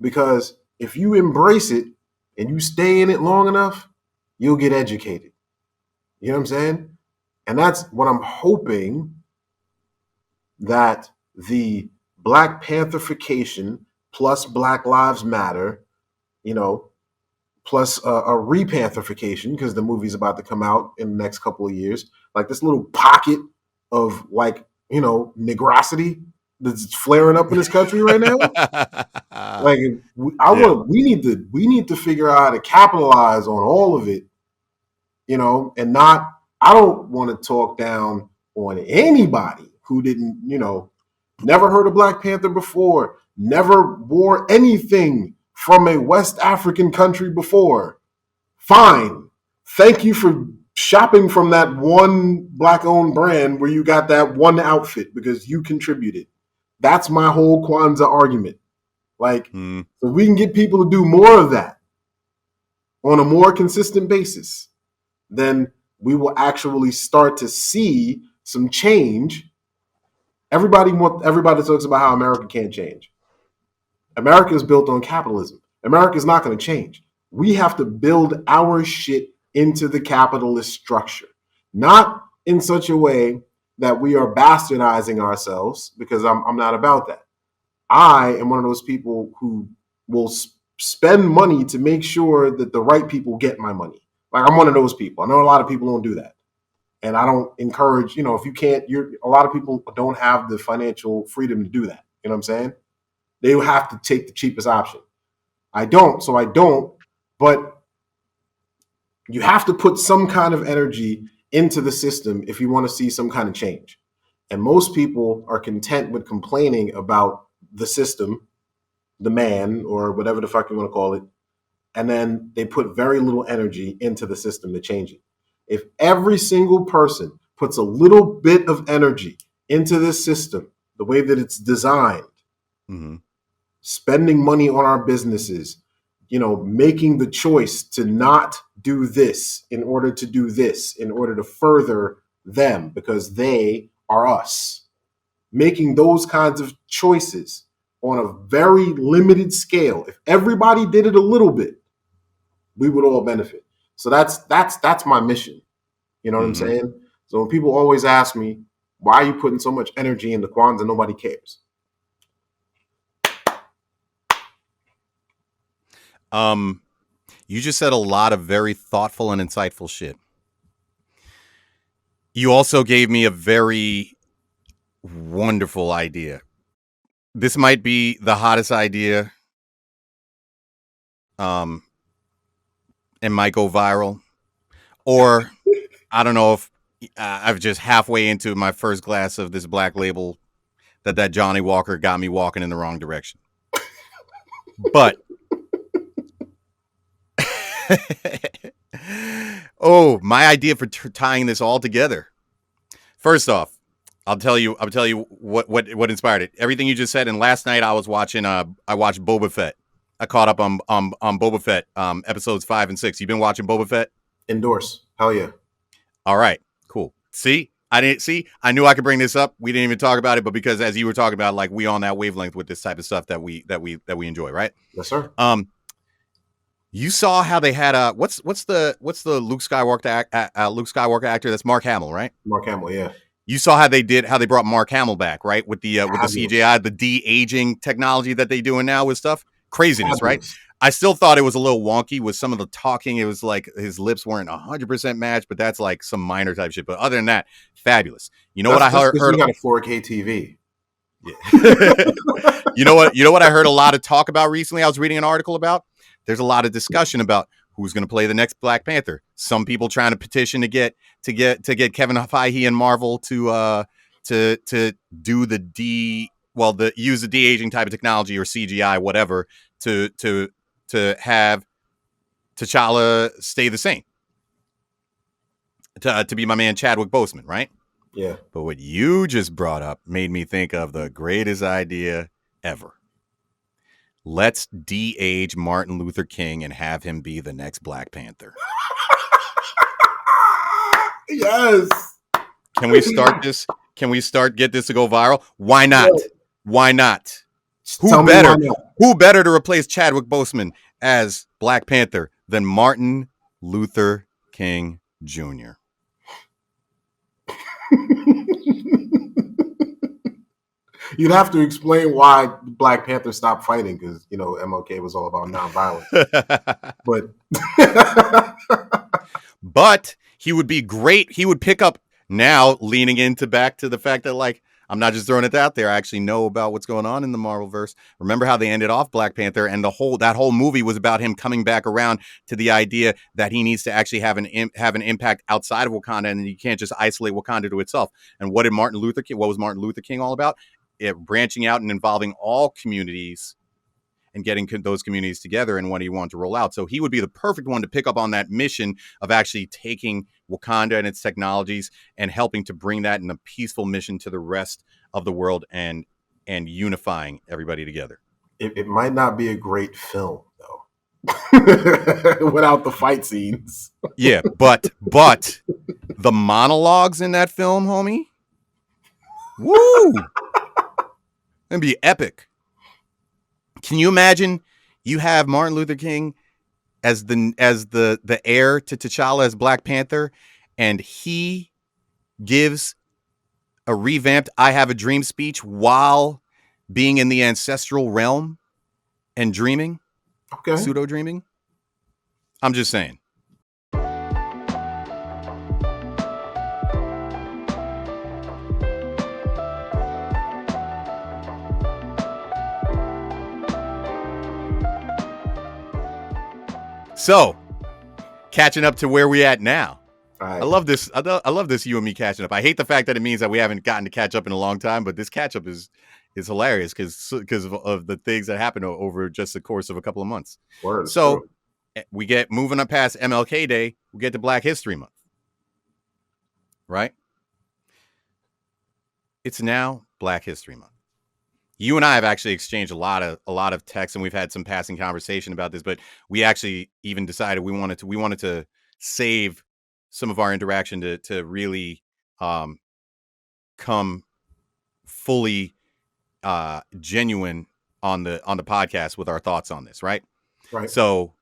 because if you embrace it and you stay in it long enough, you'll get educated. You know what I'm saying? And that's what I'm hoping that the Black Pantherification plus Black Lives Matter, you know, plus a repantherification, because the movie's about to come out in the next couple of years, like this little pocket of, like, negrosity that's flaring up in this country right now. Like, we need to figure out how to capitalize on all of it, and not. I don't want to talk down on anybody who didn't, never heard of Black Panther before, never wore anything from a West African country before. Fine. Thank you for shopping from that one Black-owned brand where you got that one outfit because you contributed. That's my whole Kwanzaa argument. Like, so we can get people to do more of that on a more consistent basis, then we will actually start to see some change. Everybody talks about how America can't change. America is built on capitalism. America is not going to change. We have to build our shit into the capitalist structure, not in such a way that we are bastardizing ourselves, because I'm not about that. I am one of those people who will spend money to make sure that the right people get my money. Like, I'm one of those people. I know a lot of people don't do that. And I don't encourage, if you can't, a lot of people don't have the financial freedom to do that. You know what I'm saying? They will have to take the cheapest option. I don't, so I don't. But you have to put some kind of energy into the system if you want to see some kind of change. And most people are content with complaining about the system, the man, or whatever the fuck you want to call it. And then they put very little energy into the system to change it. If every single person puts a little bit of energy into this system, the way that it's designed, spending money on our businesses, making the choice to not do this in order to do this, in order to further them because they are us, making those kinds of choices on a very limited scale. If everybody did it a little bit, we would all benefit. So that's my mission. You know what I'm saying? So when people always ask me, why are you putting so much energy into Kwanzaa? Nobody cares. You just said a lot of very thoughtful and insightful shit. You also gave me a very wonderful idea. This might be the hottest idea. It might go viral, or I don't know if I've just halfway into my first glass of this Black Label that Johnny Walker got me walking in the wrong direction. But my idea for tying this all together. First off, I'll tell you what inspired it. Everything you just said. And last night I watched Boba Fett. I caught up on Boba Fett episodes 5 and 6. You been watching Boba Fett? Endorse. Hell yeah. All right. Cool. I knew I could bring this up. We didn't even talk about it, but because as you were talking about, like, we on that wavelength with this type of stuff that we enjoy, right? Yes, sir. You saw how they had what's the Luke Skywalker actor? That's Mark Hamill, right? Mark Hamill, yeah. You saw how they brought Mark Hamill back, right? With the CGI, the de-aging technology that they doing now with stuff. Craziness, right? I still thought it was a little wonky with some of the talking. It was like his lips weren't 100% matched, but that's like some minor type shit. But other than that, fabulous. You know what I heard? You got a 4K TV. Yeah. You know what I heard a lot of talk about recently? I was reading an article about. There's a lot of discussion about who's going to play the next Black Panther. Some people trying to petition to get Kevin Feige and Marvel to do use the de-aging type of technology or CGI, whatever, to have T'Challa stay the same. To be my man Chadwick Boseman, right? Yeah. But what you just brought up made me think of the greatest idea ever. Let's de-age Martin Luther King and have him be the next Black Panther. Yes. Can we start this? Can we get this to go viral? Why not? Yeah. Why not? Tell me why not. Who better to replace Chadwick Boseman as Black Panther than Martin Luther King Jr.? You'd have to explain why Black Panther stopped fighting, because MLK was all about nonviolence. But he would be great. He would pick up now, leaning into back to the fact that, like, I'm not just throwing it out there. I actually know about what's going on in the Marvelverse. Remember how they ended off Black Panther, and that whole movie was about him coming back around to the idea that he needs to actually have an impact outside of Wakanda, and you can't just isolate Wakanda to itself. And what was Martin Luther King all about? Branching out and involving all communities and getting those communities together and what he wanted to roll out. So he would be the perfect one to pick up on that mission of actually taking Wakanda and its technologies and helping to bring that in a peaceful mission to the rest of the world and unifying everybody together. It might not be a great film, though, without the fight scenes. Yeah, but the monologues in that film, homie, woo, it'd be epic. Can you imagine you have Martin Luther King as the heir to T'Challa as Black Panther, and he gives a revamped "I Have a Dream" speech while being in the ancestral realm and dreaming, pseudo dreaming? I'm just saying. So, catching up to where we at now. Right. I love this. I love this you and me catching up. I hate the fact that it means that we haven't gotten to catch up in a long time, but this catch up is hilarious because of the things that happened over just the course of a couple of months. Word, so true. We get moving up past MLK Day, we get to Black History Month. Right? It's now Black History Month. You and I have actually exchanged a lot of texts, and we've had some passing conversation about this, but we actually even decided we wanted to save some of our interaction to really come fully genuine on the podcast with our thoughts on this, right? Right. So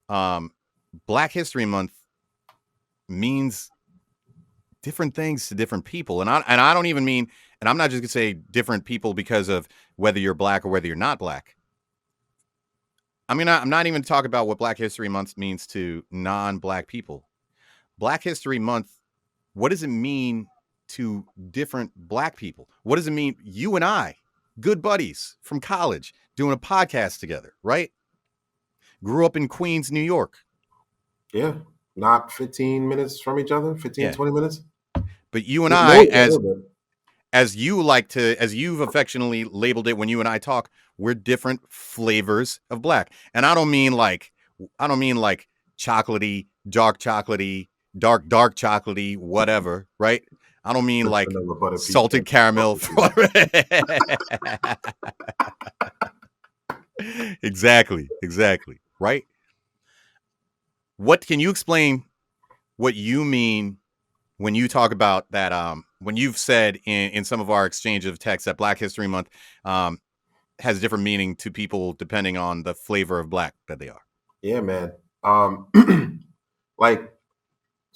Black History Month means different things to different people. And I don't even mean, and I'm not just gonna say different people because of whether you're Black or whether you're not Black. I mean, I'm not even talking about what Black History Month means to non-Black people. Black History Month, what does it mean to different Black people? What does it mean? You and I, good buddies from college, doing a podcast together, right? Grew up in Queens, New York. Yeah. Not 15 minutes from each other, 20 minutes. But you and I, as you've affectionately labeled it when you and I talk, we're different flavors of Black. And I don't mean like chocolatey, dark chocolatey, whatever, right? I don't mean like salted caramel. Exactly, right? What can you explain what you mean when you talk about that, when you've said in some of our exchange of texts that Black History Month has different meaning to people depending on the flavor of Black that they are? Yeah, man. So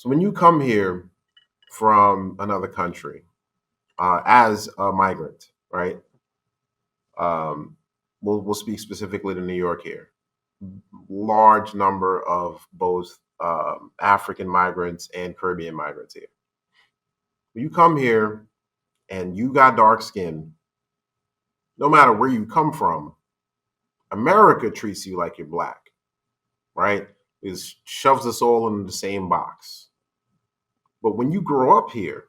when you come here from another country as a migrant, right? We'll speak specifically to New York here. Large number of both African migrants and Caribbean migrants here. You come here and you got dark skin, no matter where you come from, America treats you like you're Black, right? It shoves us all in the same box. But when you grow up here,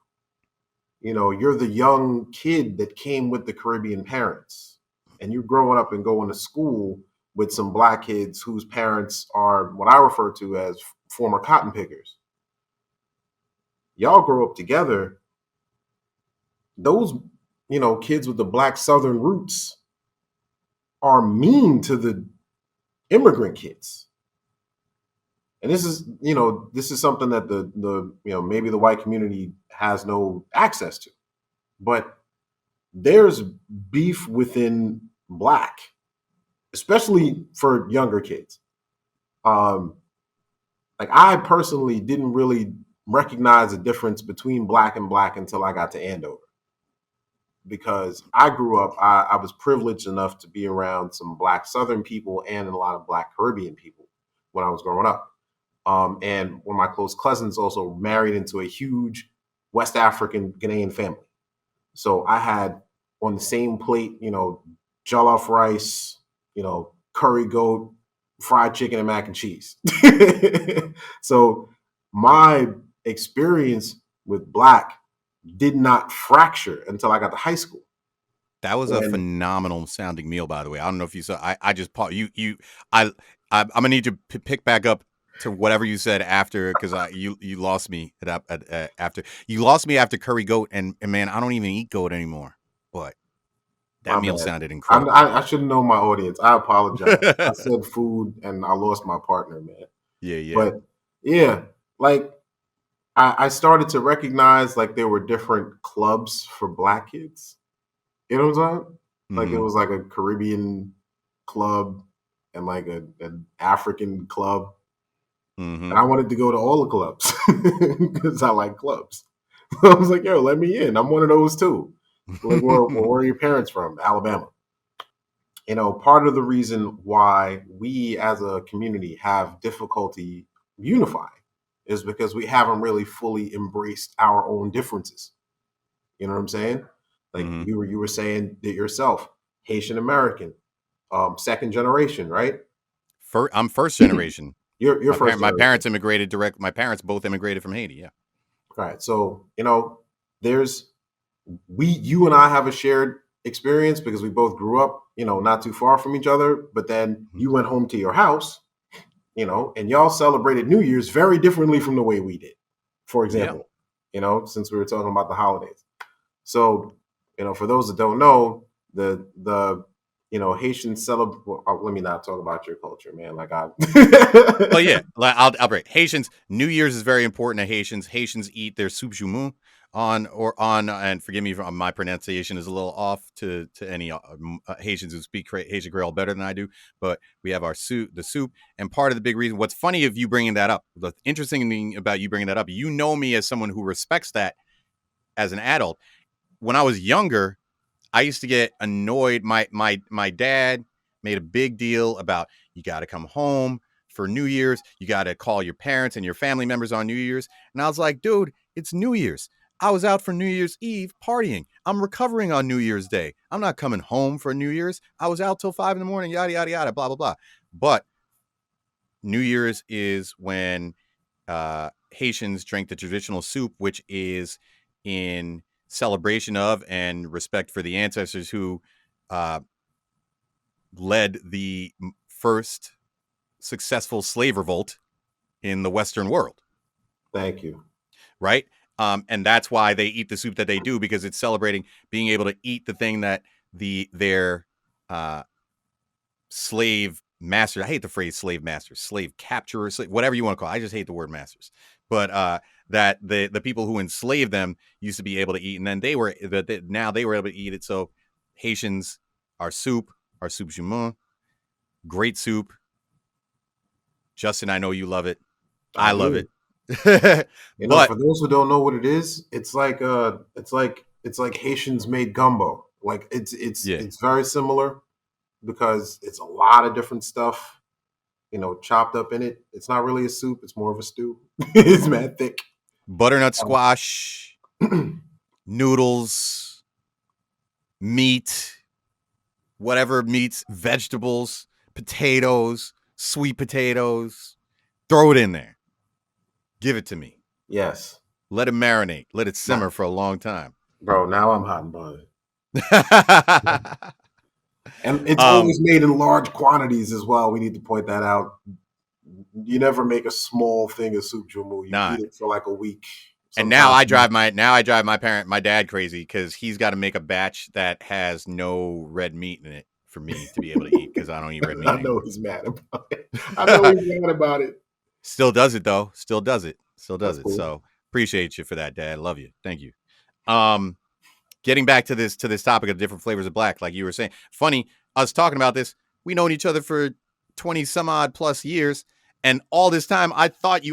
you're the young kid that came with the Caribbean parents, and you're growing up and going to school with some Black kids whose parents are what I refer to as former cotton pickers. Y'all grow up together. Those, kids with the Black Southern roots, are mean to the immigrant kids. And this is, this is something that maybe the white community has no access to. But there's beef within black, especially for younger kids. Like I personally didn't really recognize the difference between black and black until I got to Andover. Because I grew up, I was privileged enough to be around some black Southern people and a lot of black Caribbean people when I was growing up. And one of my close cousins also married into a huge West African Ghanaian family. So I had on the same plate, jollof rice, curry goat, fried chicken, and mac and cheese. So my experience with black did not fracture until I got to high school. That was a phenomenal sounding meal, by the way. I don't know if you saw. I just I'm gonna need you to pick back up to whatever you said after, because you lost me after you lost me after curry goat, and man, I don't even eat goat anymore. But that meal sounded incredible. I should know my audience. I apologize. I said food and I lost my partner, man. Yeah. But yeah, like I started to recognize like there were different clubs for black kids. You know what I'm saying? Like it was like a Caribbean club and like an African club. And I wanted to go to all the clubs because I like clubs. So I was like, yo, let me in. I'm one of those too. Like, where are your parents from? Alabama. Part of the reason why we as a community have difficulty unifying is because we haven't really fully embraced our own differences. You know what I'm saying? Like you were saying that yourself, Haitian American, second generation, right? I'm first generation. You're first generation. My parents immigrated direct. My parents both immigrated from Haiti. Yeah. Right. So you and I have a shared experience because we both grew up, not too far from each other. But then you went home to your house, and y'all celebrated New Year's very differently from the way we did. For example, since we were talking about the holidays. So, for those that don't know, the Haitian let me not talk about your culture, man. Like well, yeah, I'll break. Haitians, New Year's is very important to Haitians. Haitians eat their soup jumeau and forgive me if my pronunciation is a little off to any Haitians who speak Haitian Creole better than I do, but we have the soup. And part of the big reason, what's funny of you bringing that up, the interesting thing about you bringing that up, you know me as someone who respects that as an adult. When I was younger, I used to get annoyed. My dad made a big deal about, you got to come home for New Year's. You got to call your parents and your family members on New Year's. And I was like, dude, it's New Year's. I was out for New Year's Eve partying. I'm recovering on New Year's Day. I'm not coming home for New Year's. I was out till 5 a.m, yada, yada, yada, blah, blah, blah. But New Year's is when Haitians drink the traditional soup, which is in celebration of and respect for the ancestors who led the first successful slave revolt in the Western world. Thank you. Right? And that's why they eat the soup that they do, because it's celebrating being able to eat the thing that their slave masters, I hate the phrase slave masters, slave capturers, whatever you want to call it. I just hate the word masters. But that the people who enslaved them used to be able to eat, and then now they were able to eat it. So Haitians, our soup jumeau, great soup. Justin, I know you love it. I love it. For those who don't know what it is, it's like Haitians made gumbo. Like it's very similar because it's a lot of different stuff, chopped up in it. It's not really a soup; it's more of a stew. It's mad thick. Butternut squash, noodles, meat, whatever meats, vegetables, potatoes, sweet potatoes. Throw it in there. Give it to me. Yes. Let it marinate. Let it simmer for a long time. Bro, now I'm hot and bothered. And it's always made in large quantities as well. We need to point that out. You never make a small thing of soup jumeau. You eat it for like a week. And now I drive my dad crazy because he's got to make a batch that has no red meat in it. for me to be able to eat because I don't eat red meat I know anymore. he's mad about it. I know he's mad about it. Still does it though. Still does it. Still does That's it. cool. So appreciate you for that, Dad. Love you. Thank you. Um, Getting back to this topic of different flavors of black, like you were saying, funny us talking about this. We known each other for 20 some odd plus years, and all this time I thought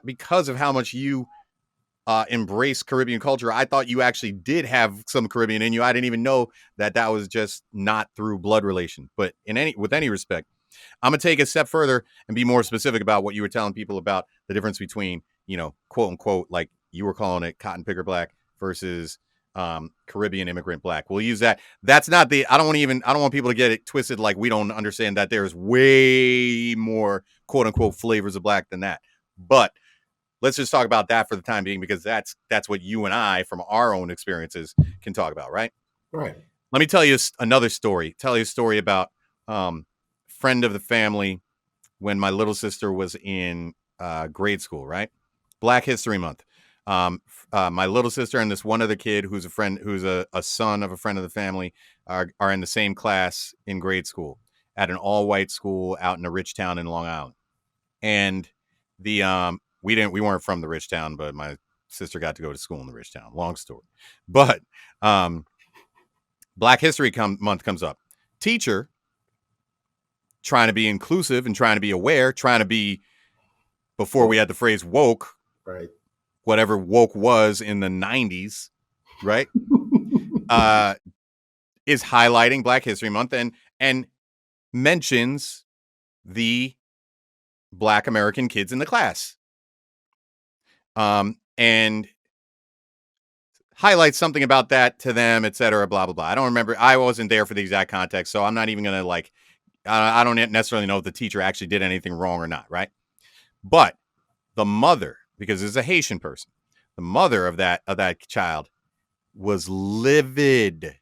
because of how much you embrace Caribbean culture, I thought you actually did have some Caribbean in you. I didn't even know that was just not through blood relation. But with any respect, I'm gonna take a step further and be more specific about what you were telling people about the difference between, quote unquote, like you were calling it cotton picker black versus Caribbean immigrant black. We'll use that. That's not the. I don't want people to get it twisted. Like we don't understand that there's way more quote unquote flavors of black than that. But let's just talk about that for the time being, because that's what you and I, from our own experiences, can talk about, right? Right. Let me tell you another story. Tell you a story about friend of the family when my little sister was in grade school, right? Black History Month. My little sister and this one other kid who's a friend, who's a son of a friend of the family, are in the same class in grade school at an all-white school out in a rich town in Long Island. And the we weren't from the rich town, but my sister got to go to school in the rich town. Long story. But Black History Month comes up. Teacher, trying to be inclusive and trying to be aware, trying to be, before we had the phrase woke, right? Whatever woke was in the 90s, right? Is highlighting Black History Month and mentions the Black American kids in the class. And highlights something about that to them, et cetera, blah, blah, blah. I don't remember. I wasn't there for the exact context, so I'm not even going to I don't necessarily know if the teacher actually did anything wrong or not, right? But the mother, because it's a Haitian person, the mother of that child was livid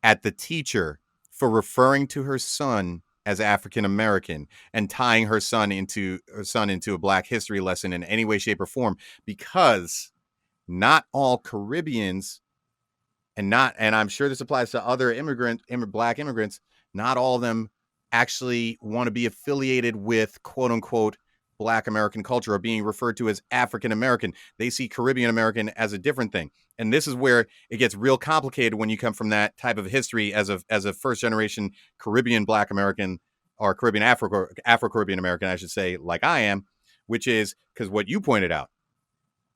at the teacher for referring to her son as African American and tying her son into a Black history lesson in any way, shape, or form, because not all Caribbeans, and I'm sure this applies to other Black immigrants, not all of them actually want to be affiliated with quote unquote Black American culture or being referred to as African American. They see Caribbean American as a different thing. And this is where it gets real complicated when you come from that type of history as a first generation Caribbean Black American, or Caribbean Afro-Caribbean American, I should say, like I am, which is because what you pointed out,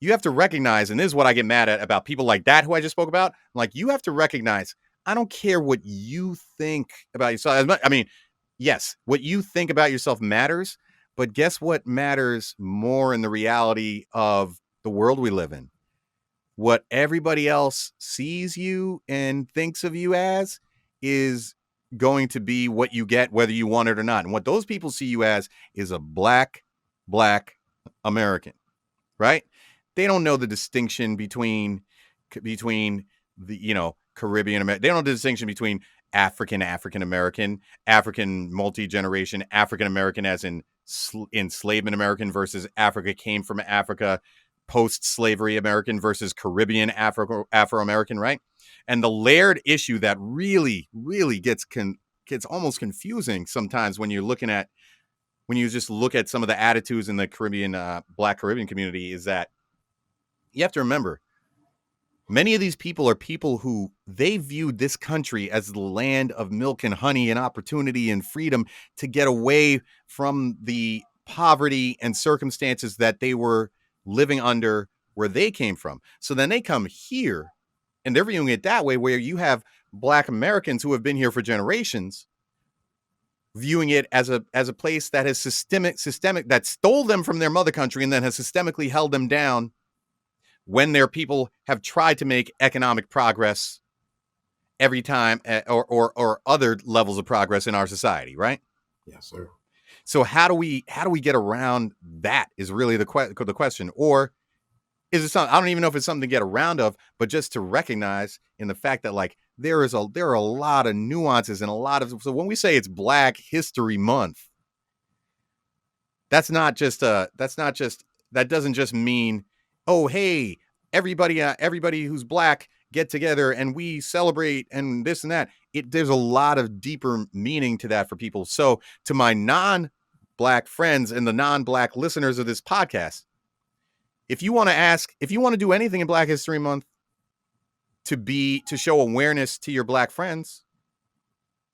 you have to recognize, and this is what I get mad at about people like that who I just spoke about. Like, you have to recognize, I don't care what you think about yourself. I mean, yes, what you think about yourself matters, but guess what matters more in the reality of the world we live in? What everybody else sees you and thinks of you as is going to be what you get, whether you want it or not. And what those people see you as is a black American, right? They don't know the distinction between the, Caribbean American. They don't know the distinction between African American, African multi-generation, African American as in enslavement American versus Africa came from Africa, post-slavery American versus Caribbean Afro-American, right? And the layered issue that really, really gets almost confusing sometimes when you just look at some of the attitudes in the Caribbean, Black Caribbean community, is that you have to remember, many of these people are people who they viewed this country as the land of milk and honey and opportunity and freedom to get away from the poverty and circumstances that they were living under where they came from. So then they come here and they're viewing it that way, where you have Black Americans who have been here for generations viewing it as a place that has systemic that stole them from their mother country and then has systemically held them down when their people have tried to make economic progress every time, or other levels of progress in our society, right? Yes, sir. So how do we get around that is really the question. Or is it something, I don't even know if it's something to get around of, but just to recognize in the fact that, like, there are a lot of nuances and so when we say it's Black History Month, that doesn't just mean, oh, hey, everybody who's Black, get together and we celebrate and this and that. There's a lot of deeper meaning to that for people. So to my non-Black friends and the non-Black listeners of this podcast, if you want to do anything in Black History Month to show awareness to your Black friends,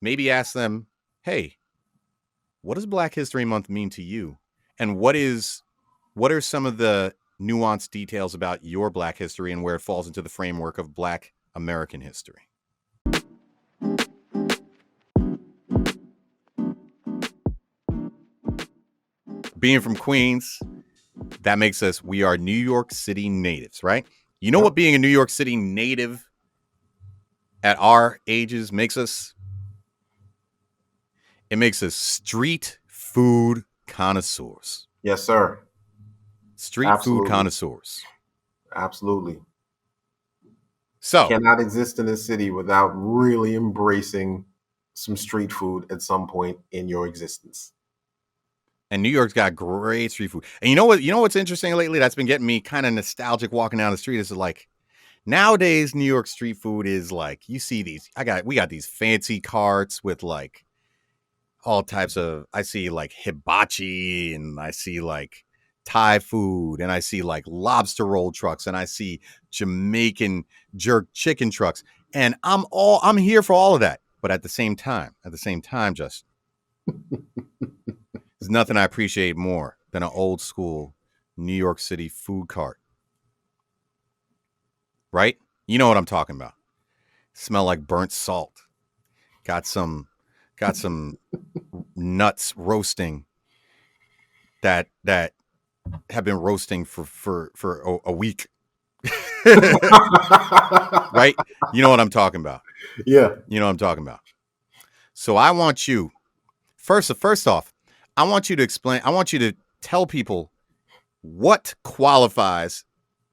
maybe ask them, hey, what does Black History Month mean to you? And what are some of the nuanced details about your Black history and where it falls into the framework of Black American history? Being from Queens, that makes us, we are New York City natives, right? You know what being a New York City native at our ages makes us? It makes us street food connoisseurs. Yes, sir. Street food connoisseurs. Absolutely. So cannot exist in a city without really embracing some street food at some point in your existence. And New York's got great street food. And you know what's interesting lately? That's been getting me kind of nostalgic walking down the street. Is like nowadays New York street food is like, you see these. We got these fancy carts with like all types of. I see like hibachi, and I see like Thai food, and I see like lobster roll trucks, and I see Jamaican jerk chicken trucks, and I'm here for all of that. But at the same time, Justin, there's nothing I appreciate more than an old school New York City food cart. Right? You know what I'm talking about. Smell like burnt salt. Got some nuts roasting that have been roasting for a week. Right? You know what I'm talking about. Yeah. You know what I'm talking about. So I want you first off, I want you to tell people what qualifies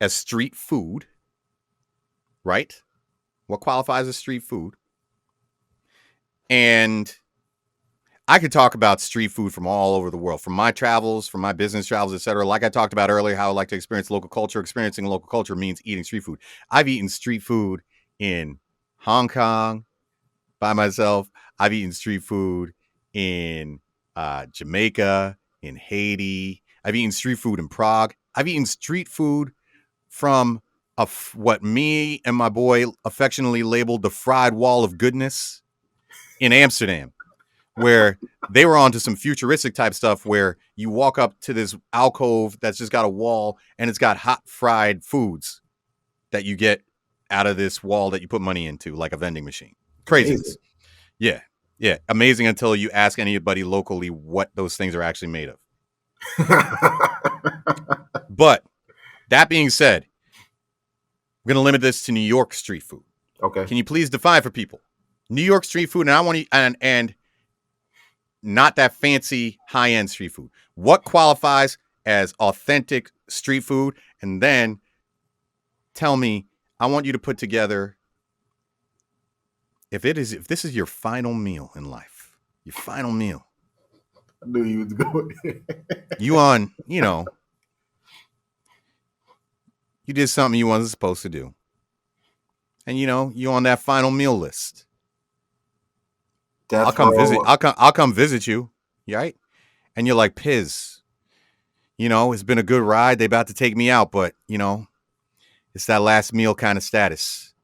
as street food, right? What qualifies as street food? And I could talk about street food from all over the world, from my travels, from my business travels, etc. Like I talked about earlier, how I like to experience local culture. Experiencing local culture means eating street food. I've eaten street food in Hong Kong by myself. I've eaten street food in Jamaica, in Haiti. I've eaten street food in Prague. I've eaten street food from what me and my boy affectionately labeled the fried wall of goodness in Amsterdam, where they were onto some futuristic type stuff where you walk up to this alcove that's just got a wall and it's got hot fried foods that you get out of this wall that you put money into, like a vending machine. Craziness. Yeah. Yeah. Amazing until you ask anybody locally what those things are actually made of. But that being said, I'm going to limit this to New York street food. Okay. Can you please define for people New York street food? And I want you, and not that fancy high-end street food. What qualifies as authentic street food? And then tell me, I want you to put together, if this is your final meal in life, your final meal. I knew you was going. You did something you wasn't supposed to do. And you on that final meal list. I'll come visit you, right? And you're like, Piz, it's been a good ride. They about to take me out, but it's that last meal kind of status.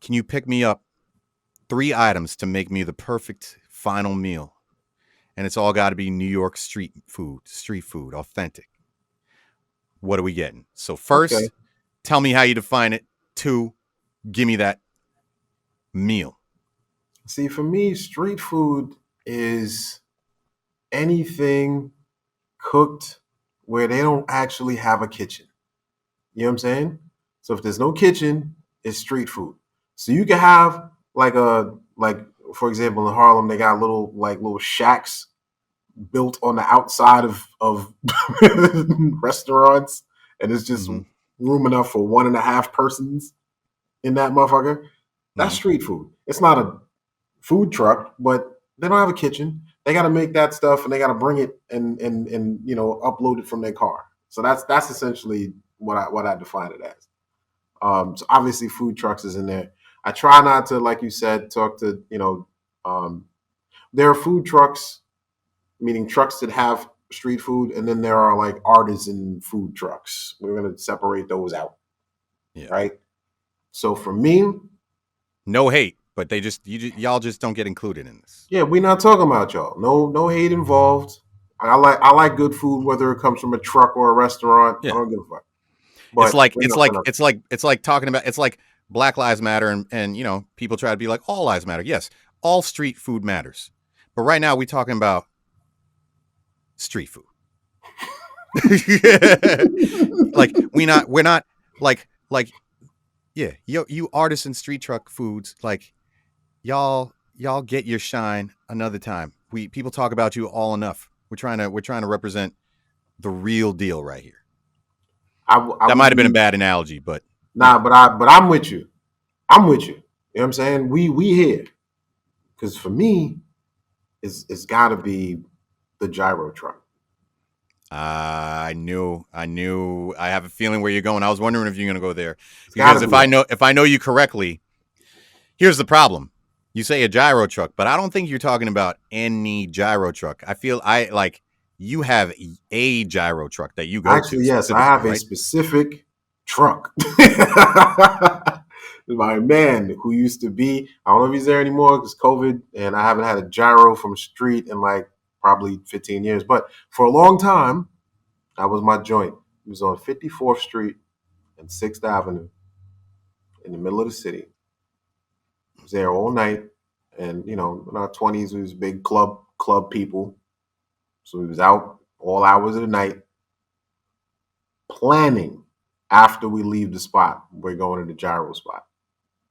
Can you pick me up 3 items to make me the perfect final meal? And it's all got to be New York street food, authentic. What are we getting? So first, Tell me how you define it. 2, give me that meal. See, for me, street food is anything cooked where they don't actually have a kitchen. You know what I'm saying? So if there's no kitchen, it's street food. So you can have for example, in Harlem, they got little shacks built on the outside of restaurants, and it's just room enough for 1.5 persons in that motherfucker. That's street food. It's not a food truck, but they don't have a kitchen. They got to make that stuff, and they got to bring it and upload it from their car. So that's essentially what I define it as. So obviously food trucks is in there. I try not to, like you said, talk to, there are food trucks, meaning trucks that have street food, and then there are like artisan food trucks. We're going to separate those out, Yeah. right? So for me, no hate, but y'all just don't get included in this. yeah, we're not talking about y'all. No hate involved. I like good food, whether it comes from a truck or a restaurant. Yeah. I don't give a fuck. But it's like talking about, it's like Black Lives Matter, and people try to be like all lives matter. Yes, all street food matters, but right now we're talking about street food. Like we're not like yeah, you artisan street truck foods, like y'all get your shine another time. People talk about you all enough. We're trying to represent the real deal right here. That might have been a bad analogy, but nah, but I'm with you. I'm with you. You know what I'm saying? We here. Because for me, it's gotta be the gyro truck. I knew. I have a feeling where you're going. I was wondering if you're going to go there, because if I know you correctly, here's the problem. You say a gyro truck, but I don't think you're talking about any gyro truck. I feel you have a gyro truck that you go Actually, to. Yes, I have a specific truck. My man who used to be, I don't know if he's there anymore because COVID, and I haven't had a gyro from street in like probably 15 years. But for a long time, that was my joint. It was on 54th Street and 6th Avenue in the middle of the city. I was there all night. And, in our 20s, we was big club people. So we was out all hours of the night planning after we leave the spot. We're going to the gyro spot.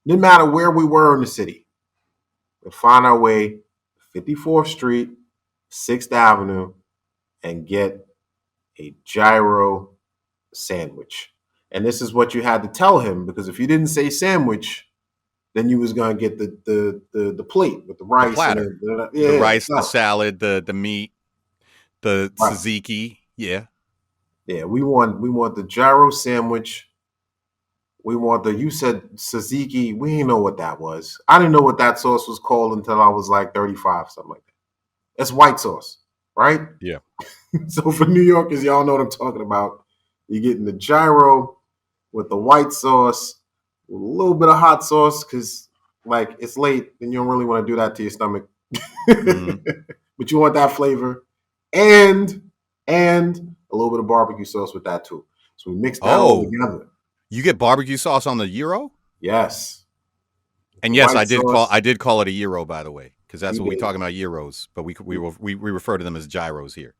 Didn't matter where we were in the city. We'd find our way 54th Street, 6th Avenue, and get a gyro sandwich. And this is what you had to tell him, because if you didn't say sandwich, then you was gonna get the plate with the rice, the rice, the salad, the meat, the tzatziki. Yeah. We want the gyro sandwich. We want you said tzatziki. We didn't know what that was. I didn't know what that sauce was called until I was like 35, something like that. That's white sauce, right? Yeah. So for New Yorkers, y'all know what I'm talking about. You're getting the gyro with the white sauce, with a little bit of hot sauce, because like it's late and you don't really want to do that to your stomach. Mm-hmm. But you want that flavor and a little bit of barbecue sauce with that too. So we mix that all together. You get barbecue sauce on the gyro? Yes. And yes, I did call it a gyro, by the way, because that's what we're talking about, gyros. But we refer to them as gyros here.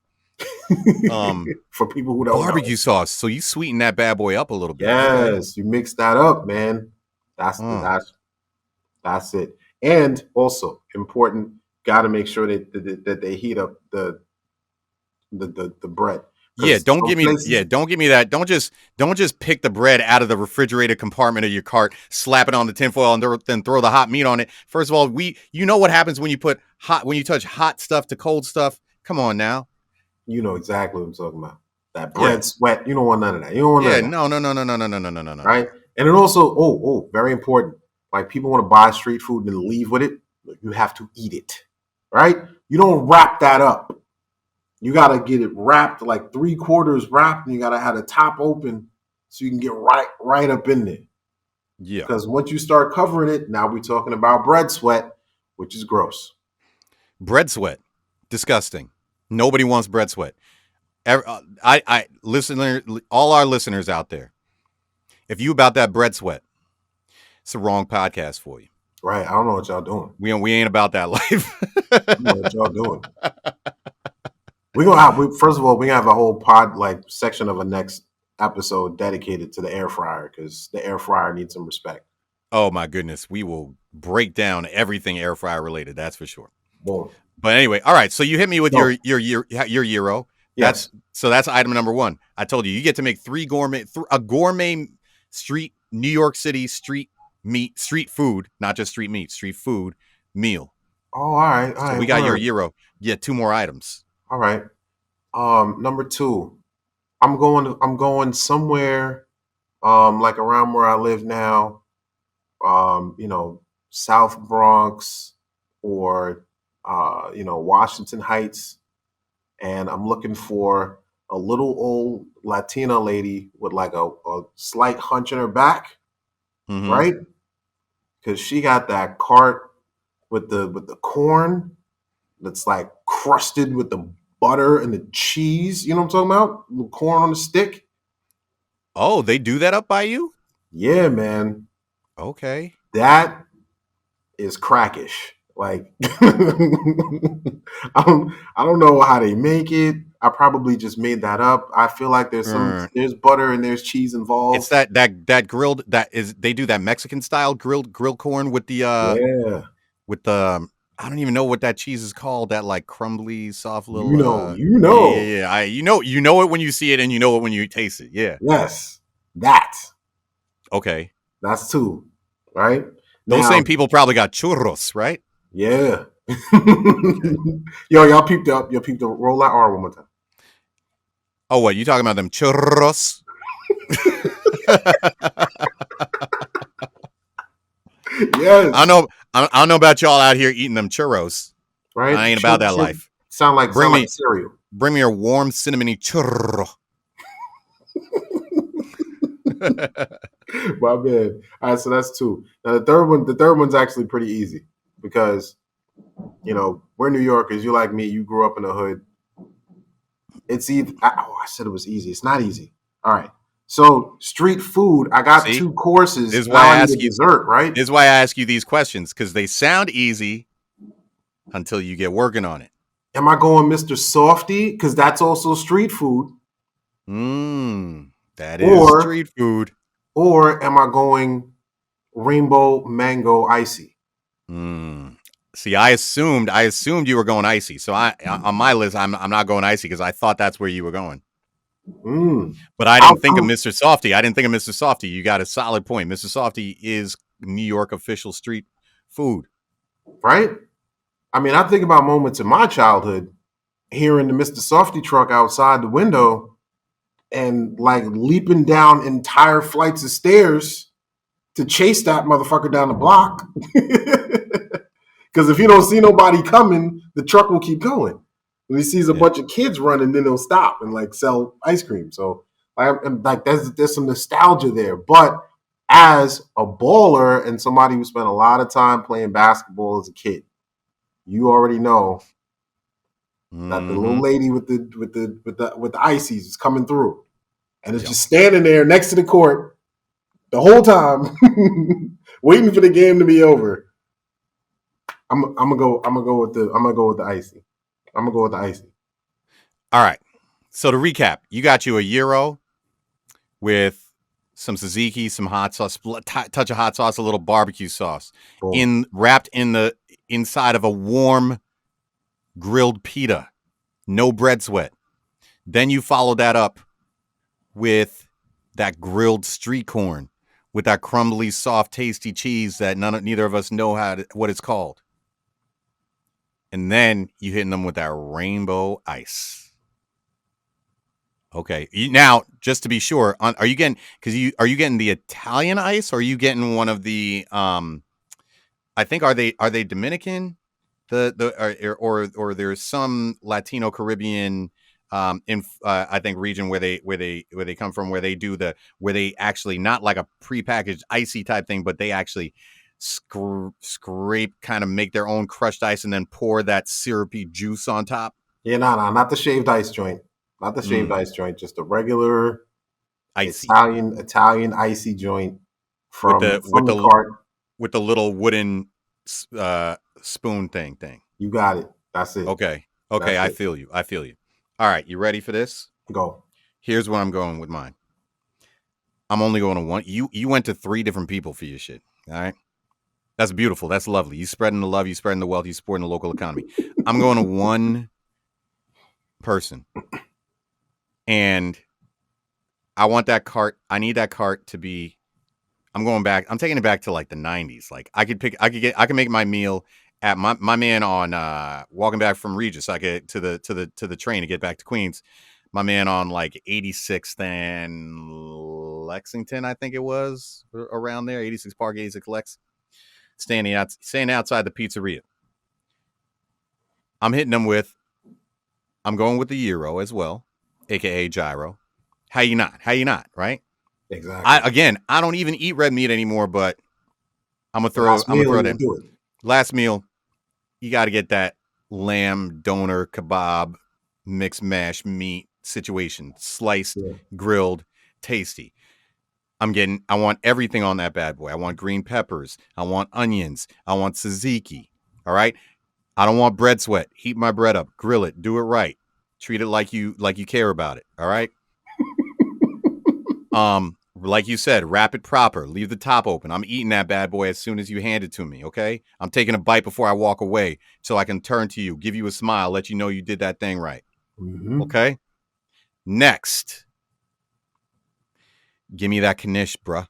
For people who don't barbecue sauce. So you sweeten that bad boy up a little bit. Yes, right? You mix that up, man. That's it. And also important, got to make sure that they heat up the bread. Yeah, don't give me that. Don't just pick the bread out of the refrigerated compartment of your cart, slap it on the tinfoil, and then throw the hot meat on it. First of all, you know what happens when you touch hot stuff to cold stuff. Come on now. You know exactly what I'm talking about. That bread sweat. You don't want none of that. You don't want none of that. No. Right? And it also, very important. Like people want to buy street food and leave with it. You have to eat it. Right? You don't wrap that up. You got to get it wrapped, like 3/4 wrapped, and you got to have the top open so you can get right up in there. Yeah. Because once you start covering it, now we're talking about bread sweat, which is gross. Bread sweat. Disgusting. Nobody wants bread sweat. All our listeners out there, if you about that bread sweat, it's the wrong podcast for you. Right. I don't know what y'all doing. We ain't about that life. I don't know what y'all doing. First of all, we have a whole section of a next episode dedicated to the air fryer, because the air fryer needs some respect. Oh my goodness, we will break down everything air fryer related. That's for sure. Boom. But anyway, all right. So you hit me with your gyro. Yes. That's item number one. I told you get to make a gourmet street New York City street food, not just street meat, street food meal. Oh, all right. So we got your gyro. Yeah, 2 more items. All right. Number 2, I'm going somewhere like around where I live now, you know, South Bronx or you know, Washington Heights, and I'm looking for a little old Latina lady with like a slight hunch in her back, Mm-hmm. right? Because she got that cart with the corn that's like crusted with the butter and the cheese. You know what I'm talking about? The corn on the stick. Oh, they do that up by you? Yeah, man. Okay. That is crackish. Like I don't know how they make it. I probably just made that up. I feel like there's butter and there's cheese It's involved. that grilled that is they do that Mexican style grilled corn Yeah. with the I don't even know what that cheese is called. That like crumbly, soft You little know, you yeah, know. yeah, yeah. You know it when you see it and you know it when you taste it. Yeah. Yes. That. Okay. That's two. Right? Those Now, same people probably got churros, right? yeah. Okay. Yo, y'all peeped up. Y'all peeped up. Roll that R one more time. Oh, what you talking about them churros? I Yes. know. I don't know about y'all out here eating them churros. Right? I ain't about that life. Sound Bring like me, a cereal. bring me a warm cinnamony churro. My bad. All right, so that's two. Now the third one's actually pretty easy because you know we're New Yorkers. You like me. You grew up in the hood. It's either. I said it was easy. It's not easy. All right. So street food. I got See, two this courses. is why Now I I need a ask you. dessert. Right? This is why I ask you these questions because they sound easy until you get working on it. Am I going Mr. Softy? Because that's also street food. That is Or street food. or am I going rainbow mango icy? See, I assumed you were going icy. So I on my list, I'm not going icy because I thought that's where you were going. Mm. But I I'm, didn't think of I'm Mr. Softy. I didn't think of Mr. Softy. You got a solid point. Mr. Softy is New York official street food. right. I mean, I think about moments in my childhood, hearing the Mr. Softy truck outside the window and like leaping down entire flights of stairs to chase that motherfucker down the block. Because if you don't see nobody coming, the truck will keep going. When he sees a Yeah. bunch of kids running, then he'll stop and like sell ice cream. So like there's some nostalgia there. But as a baller and somebody who spent a lot of time playing basketball as a kid, you already know that the little Mm-hmm. lady with the ices is coming through, and it's Yep. just standing there next to the court the whole time, waiting for the game to be over. I'm gonna go with the icy. I'm gonna go with the icy. All right. So to recap, you got you a gyro with some tzatziki, some hot sauce, touch of hot sauce, a little barbecue sauce, Boom. wrapped in the inside of a warm grilled pita, no bread sweat. Then you follow that up with that grilled street corn with that crumbly, soft, tasty cheese that neither of us know what it's called. And then you hitting them with that rainbow ice. Okay. Now, just to be sure, are you getting are you getting the Italian ice or are you getting one of the I think are they Dominican? Or there's some Latino Caribbean in I think region where they come from where they do where they actually not like a prepackaged icy type thing, but they actually scrape kind of make their own crushed ice and then pour that syrupy juice on top. Yeah, not the shaved ice joint. Not the shaved ice joint. Just a regular Icy Italian icy joint with from the with the the cart. with the little wooden spoon thing. You got it. That's it. Okay. That's Okay, I it. feel you. I feel you. All right, you ready for this? Go. Here's where I'm going with mine. I'm only going to one. You went to 3 different people for your shit. All right. That's beautiful. That's lovely. You spreading the love, you spreading the wealth, you supporting the local economy. I'm going to one person. And I want that cart. I need that cart to be I'm going back. I'm taking it back to like the 90s. Like I could make my meal at my man on walking back from Regis. I get to the train to get back to Queens. My man on like 86th and Lexington, I think it was, around there, 86 Park, 86 Lex, standing outside the pizzeria. I'm hitting them with, I'm going with the Euro as well, aka gyro. How you not, right? Exactly. I don't even eat red meat anymore, but I'm gonna throw Meal, it in. do it. Last meal, you got to get that lamb doner kebab mixed mash meat situation, sliced, grilled, tasty. I want everything on that bad boy. I want green peppers. I want onions. I want tzatziki. All right. I don't want bread sweat. Heat my bread up, grill it, do it right. Treat it like you care about it. All right. Like you said, wrap it proper. Leave the top open. I'm eating that bad boy as soon as you hand it to me, okay? I'm taking a bite before I walk away so I can turn to you, give you a smile, let you know you did that thing right. Mm-hmm. Okay? Next. Give me that knish, bruh.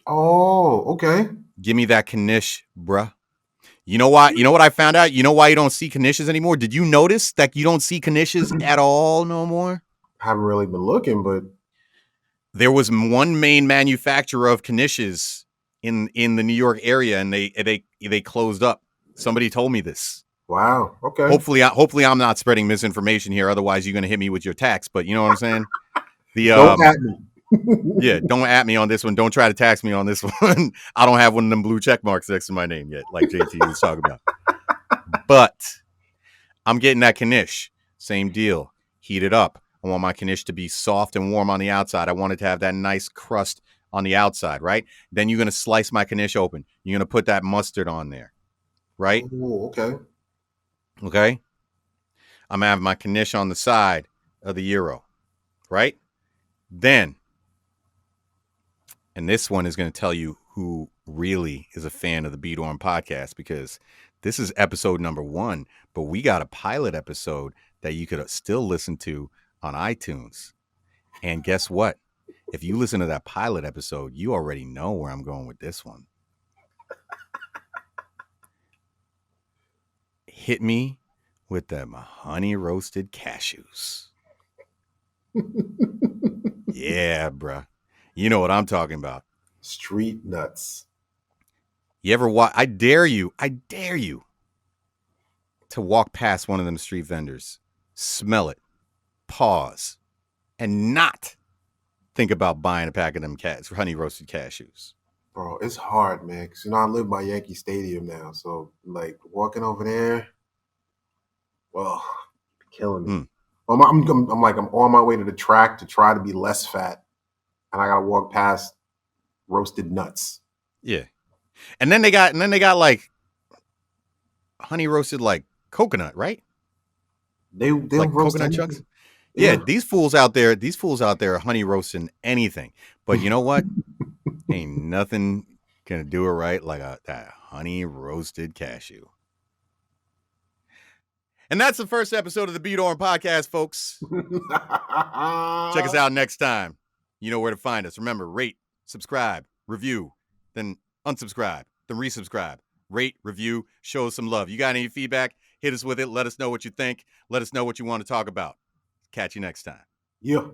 Oh, okay. Give me that knish, bruh. You know why? You know what I found out? You know why you don't see knishes anymore? Did you notice that you don't see knishes at all no more? I haven't really been looking, but there was one main manufacturer of knishes in the New York area, and they closed up. Somebody told me this. Wow. Okay. Hopefully I'm not spreading misinformation here. Otherwise, you're going to hit me with your tax. But you know what I'm saying? Don't at me. Yeah, don't at me on this one. Don't try to tax me on this one. I don't have one of them blue check marks next to my name yet, like JT was talking about. But I'm getting that knish. Same deal. Heat it up. I want my knish to be soft and warm on the outside. I want it to have that nice crust on the outside, right? Then you're going to slice my knish open. You're going to put that mustard on there, right? Oh, okay. Okay. I'm going to have my knish on the side of the gyro, right? Then, and this one is going to tell you who really is a fan of the Beat On podcast, because this is episode number 1, but we got a pilot episode that you could still listen to on iTunes. And guess what? If you listen to that pilot episode, you already know where I'm going with this one. Hit me with them honey roasted cashews. Yeah, bruh. You know what I'm talking about. Street nuts. You ever watch? I dare you to walk past one of them street vendors, smell it, pause, and not think about buying a pack of them honey roasted cashews. Bro, it's hard, man. Because, I live by Yankee Stadium now. So, like, walking over there, well, killing me. I'm on my way to the track to try to be less fat. And I got to walk past roasted nuts. Yeah. And then they got like honey roasted like coconut, right? They'll like roast coconut anything. chunks. Yeah, these fools out there are honey roasting anything. But you know what? Ain't nothing gonna do it right like that honey roasted cashew. And that's the first episode of the Beat On podcast, folks. Check us out next time. You know where to find us. Remember, rate, subscribe, review, then unsubscribe, then resubscribe. Rate, review, show us some love. You got any feedback? Hit us with it. Let us know what you think. Let us know what you want to talk about. Catch you next time. Yeah.